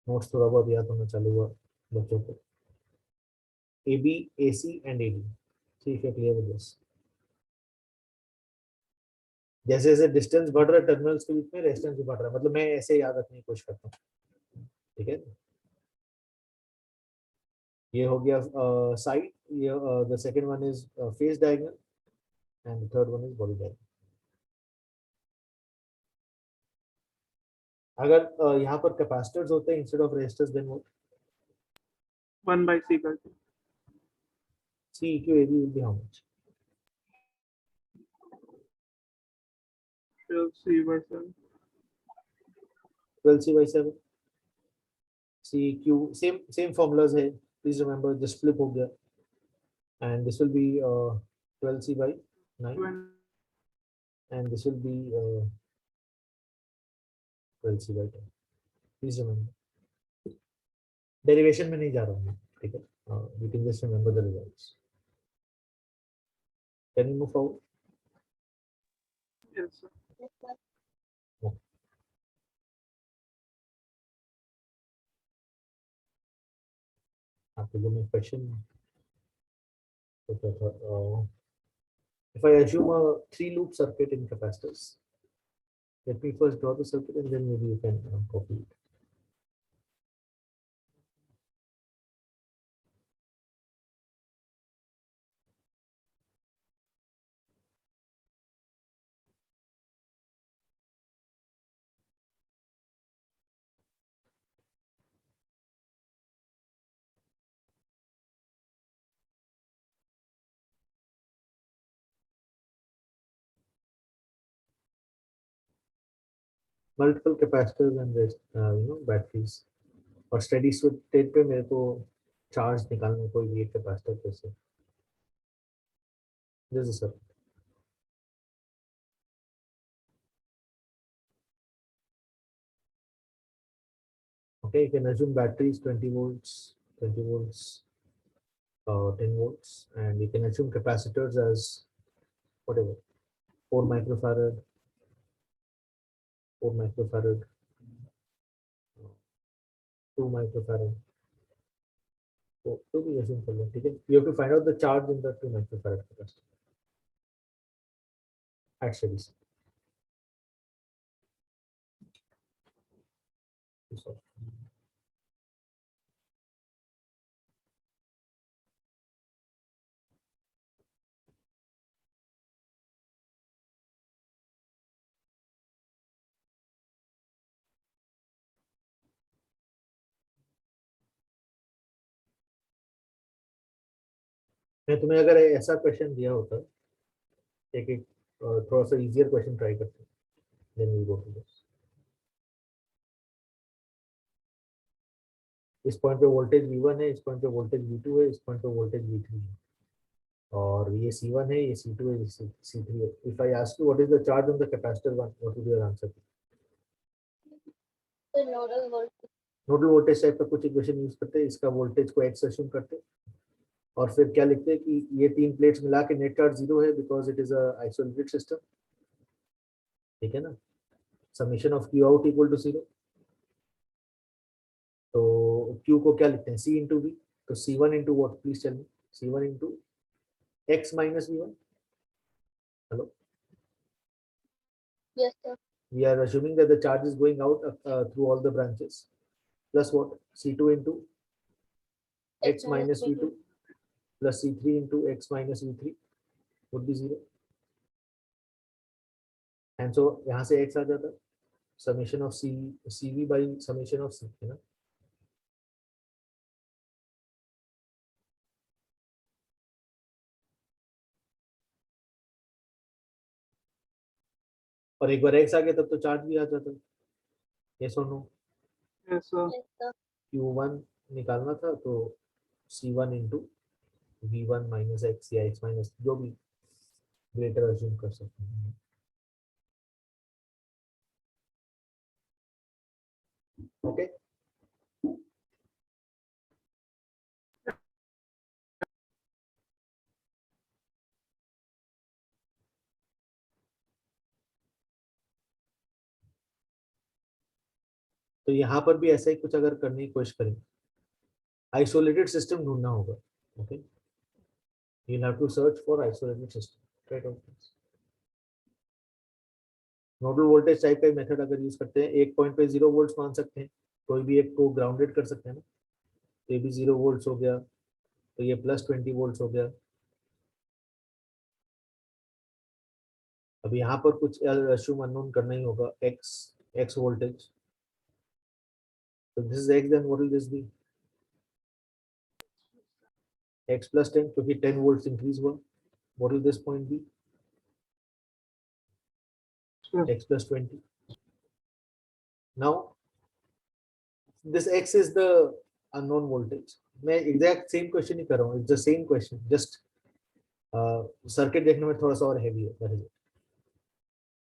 Notes थोड़ा बहुत याद होना चालू हुआ बच्चों को. A B, A C and A D. ठीक है, क्लियर विद दिस. जैसे जैसे डिस्टेंस बढ़ रहा है टर्मिनल्स के बीच में, रेजिस्टेंस भी बढ़ रहा है. मतलब मैं ऐसे याद रखने की कोशिश करता हूँ. ठीक है, ये हो गया साइड. ये the second one is face diagonal and the third one is body diagonal. अगर यहाँ पर कैपेसिटर्स होते हैं instead of resistors, then what? 1 by C by 2. C eq AB will be how much? 12 C by 7. 12C by 7. C Q, same formulas है. Please remember, just flip हो गया. And this will be 12C by 9. 20. And this will be 12C by 10. Please remember. Derivation में नहीं जा रहा हूँ मैं, ठीक है? You can just remember the results. Can you move forward? Yes, sir. Yes, sir. आपको जो मैं question सोचा था, if I assume a 3-loop circuit in capacitors, let me first draw the circuit and then maybe you can copy it. Multiple capacitors and batteries. और steady state पे मेरे को charge निकालना, कोई भी एक कैपेसिटर पे से. This is circuit. Okay, you can assume batteries 20 volts, 10 volts, and you can assume capacitors as whatever. 4 microfarad, 4 microfarad, 2 microfarad. तो भी ऐसे कर लो, ठीक है. You have to find out the charge in the 2 microfarad capacitor at steady state. So, मैं तुम्हें अगर ऐसा क्वेश्चन दिया होता, एक एक थोड़ा सा इजियर क्वेश्चन ट्राई करते हैं, then we go to this. इस पॉइंट पे वोल्टेज V1 है, इस पॉइंट पे वोल्टेज V2 है, इस पॉइंट पे वोल्टेज V3 है, और ये C1 है, ये C2 है, ये C3 है. If I ask you what is the charge on the capacitor 1, what would your answer? तो nodal voltage. Nodal voltage type का कुछ इक्वेशन यूज करते हैं, इसका वोल्टेज को x अज्यूम करते हैं, और फिर क्या लिखते हैं कि ये 3 प्लेट्स मिला के नेट चार्ज 0 है because it is a isolated system. ठीक है ना. Summation of Q out equal to 0. तो Q को क्या लिखते हैं? C into V. तो C1 into what, please tell me. C1 into x minus V1. Hello. Yes sir. We are assuming that the charge is going out through all the branches, plus what? C2 into x minus V2 plus C3 into x minus V3 would be 0. And so यहाँ से x आ जाता है, summation of CV by summation of C, है ना. और एक बार x आ गया तब तो चार्ज भी आ जाता है. Yes or no? Yes, sir. Yes sir. Q1 निकालना था तो C1 into V1 minus x या x minus जो भी ग्रेटर अज्यूम कर सकते हैं. ओके. तो यहाँ पर भी ऐसा ही कुछ अगर करने की कोशिश करें, आइसोलेटेड सिस्टम ढूंढना होगा. Okay. you'll have to search for isolated system. Right out. Nodal voltage type का मेथड अगर यूज करते हैं, एक पॉइंट पे 0 वोल्ट्स मान सकते हैं, कोई भी एक को ग्राउंडेड कर सकते हैं ना. ये भी 0 वोल्ट्स हो गया, तो ये प्लस 20 वोल्ट्स हो गया. अब यहाँ पर कुछ अज्यूम अननोन करना ही होगा, x वोल्टेज. तो this is x, then what will this be? x plus 10, क्योंकि 10 वोल्ट्स इंक्रीज हुआ. What will this point be? x plus 20. Now this x is the unknown voltage. मैं एग्जैक्ट सेम क्वेश्चन ही कर रहा हूँ, it's the same question, just circuit देखने में थोड़ा सा और हैवी है.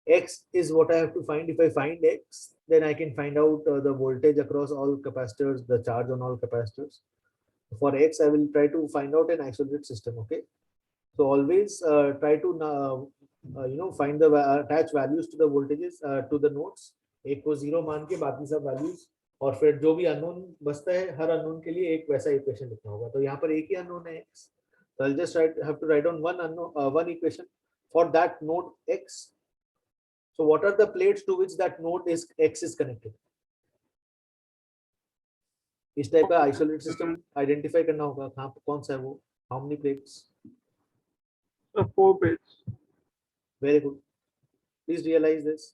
X is what I have to find. If I find x, then I can find out the voltage across all capacitors, the charge on all capacitors. For x, I will try to find out an isolated system. Okay, so always try to find the attach values to the voltages to the nodes. एक को 0 मान के बाकी सब values, और फिर जो भी अननोन बचता है, हर अननोन के लिए एक वैसा इक्वेशन लिखना होगा. तो यहाँ पर एक ही अननोन है x, so I'll just have to write down one equation for that node x. So what are the plates to which that node is x is connected? इस टाइप का आइसोलेटेड सिस्टम आइडेंटिफाई करना होगा, कहाँ कौन सा है वो. How many plates? 4 plates. Very good. Please realise this.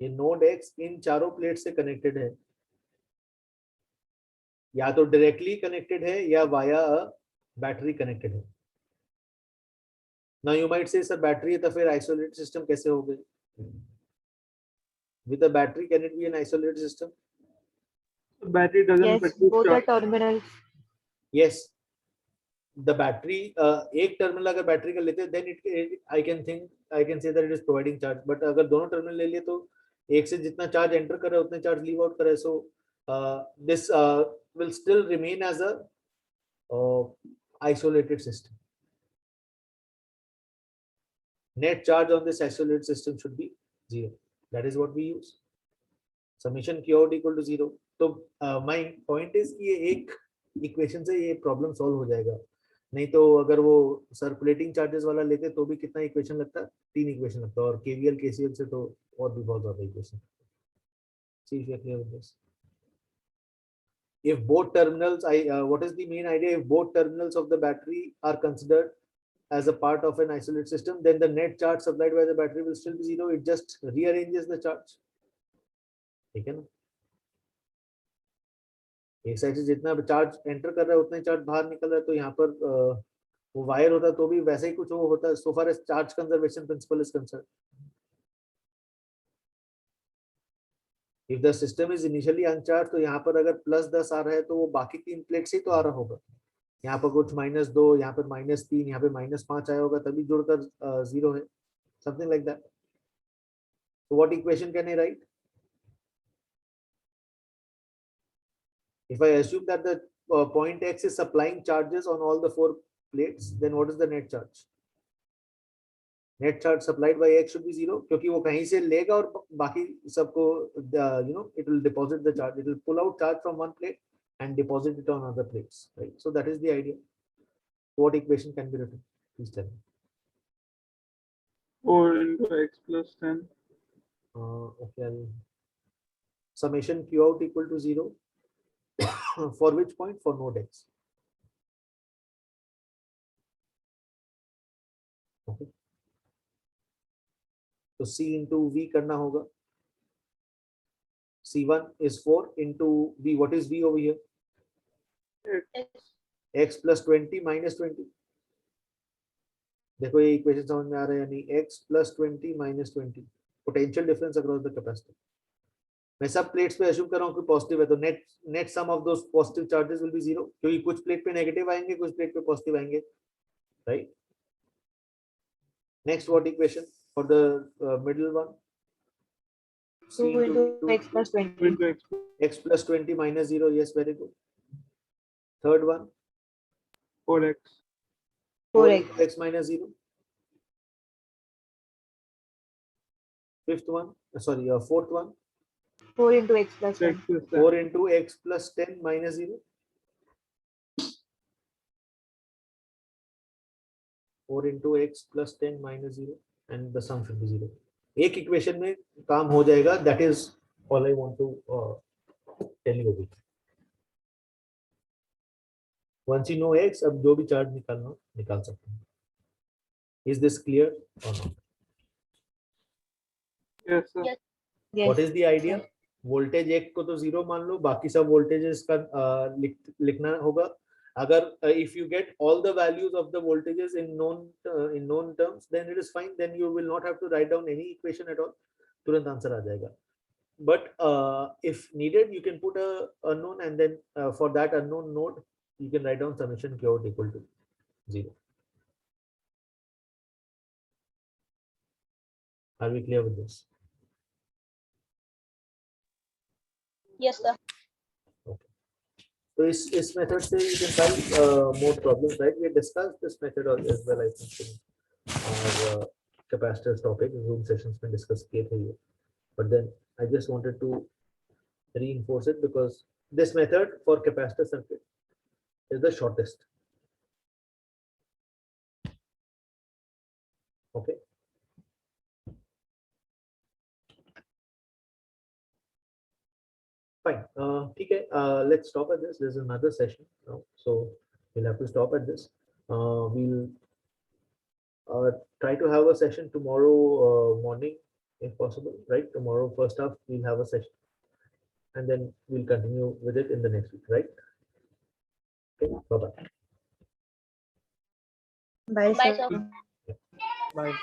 ये नोड x इन चारों प्लेट से कनेक्टेड है, या तो डायरेक्टली कनेक्टेड है या वाया बैटरी कनेक्टेड है. Now you might say sir battery है तो फिर आइसोलेटेड सिस्टम कैसे हो गई? With a battery, can it be an isolated system? The battery doesn't Yes, produce both the charge. terminals. Yes. The battery, एक terminal अगर battery का लेते हैं, then I can say that it is providing charge. But अगर दोनों terminal ले लिए तो एक से जितना चार्ज एंटर कर रहा है उतने चार्ज लीव आउट कर रहा है. So this will still remain as a isolated system. Net charge on this isolated system should be 0. That is what we use. Summation Q out equal to 0. तो my point is कि ये एक equation से ये problem solve हो जाएगा. नहीं तो अगर वो सर्कुलेटिंग चार्जेस वाला लेते तो भी कितना इक्वेशन लगता, 3 इक्वेशन लगता, और केवीएल केसीएल से तो और भी बहुत ज्यादा equation. See if you are clear with this. If both terminals, what is the main idea? If both terminals of the battery are considered as a part of an isolated system, then the net charge supplied by the battery will still be 0. It just rearranges the charge. ठीक है ना? एक side से जितना charge enter कर रहा है उतना ही चार्ज बाहर निकल रहा है, तो यहाँ पर वो वायर होता तो भी वैसे ही कुछ वो होता है, so far as charge conservation principle is concerned. If the system is initially uncharged, तो यहाँ पर अगर +10 आ रहा है तो वो बाकी 3 प्लेट से ही तो आ रहा होगा. यहाँ पर कुछ -2, यहाँ पर -3, यहाँ पे -5 आया होगा, तभी जुड़कर 0 है. Something like that. So what equation can I write? If I assume that the point X is supplying charges on all the 4 plates, then what is the net charge? Net charge supplied by X should be 0, क्योंकि वो कहीं से लेगा और बाकी सबको it will deposit the charge. It will pull out charge from one plate and deposit it on other plates, right? So that is the idea. What equation can be written? Please tell me. 4 into x plus 10. Okay. Summation Q out equal to 0. For which point? For node X. Okay. So C into V करना होगा. C1 is 4 into V. What is V over here? X plus 20 minus 20. देखो ये equation समझ में आ रहा है या नहीं? X plus 20 minus 20. Potential difference across the capacitor. मैं सब प्लेट्स पे अज्यूम कर रहा हूँ कि पॉजिटिव है, तो net sum of those positive charges will be 0, क्योंकि कुछ प्लेट पे नेगेटिव आएंगे, कुछ प्लेट पे पॉजिटिव आएंगे, right? Next what equation for the middle one? 2 into x plus 20. Into X plus 20 minus 0. Yes, very good. Third one? 4x. 4x. X minus 0. Fifth one, sorry, fourth one? 4 into x plus 10. X plus 10. 4 into X plus 10 minus 0. 4 into X plus 10 minus 0, and the sum should be 0. एक equation में काम हो जाएगा. That is all I want to tell you अभी. Once you know X, अब जो भी charge निकालना निकाल सकते हैं. Is this clear or not? Yes, sir. Yes. Yes. What is the idea? Voltage एक को तो 0 मान लो, बाकी सब वोल्टेजेस का लिखना होगा. अगर if you get all the values of the voltages in known terms, then it is fine. Then you will not have to write down any equation at all. तुरंत आंसर आ जाएगा. But if needed, you can put a unknown, and then for that unknown node, you can write down summation Q out equal to 0. Are we clear with this? Yes, sir. So इस method से you can solve more problems, right? We discussed this method as well, I think, in our capacitors topic, Zoom sessions में discuss किए थे ये. But then I just wanted to reinforce it because this method for capacitor circuit is the shortest. Okay. Fine. ठीक है. Let's stop at this. There's another session now, so we'll have to stop at this. We'll try to have a session tomorrow morning, if possible. Right? Tomorrow, first half, we'll have a session, and then we'll continue with it in the next week. Right? Okay. Bye bye. Bye, Bye, sir. sir. Bye.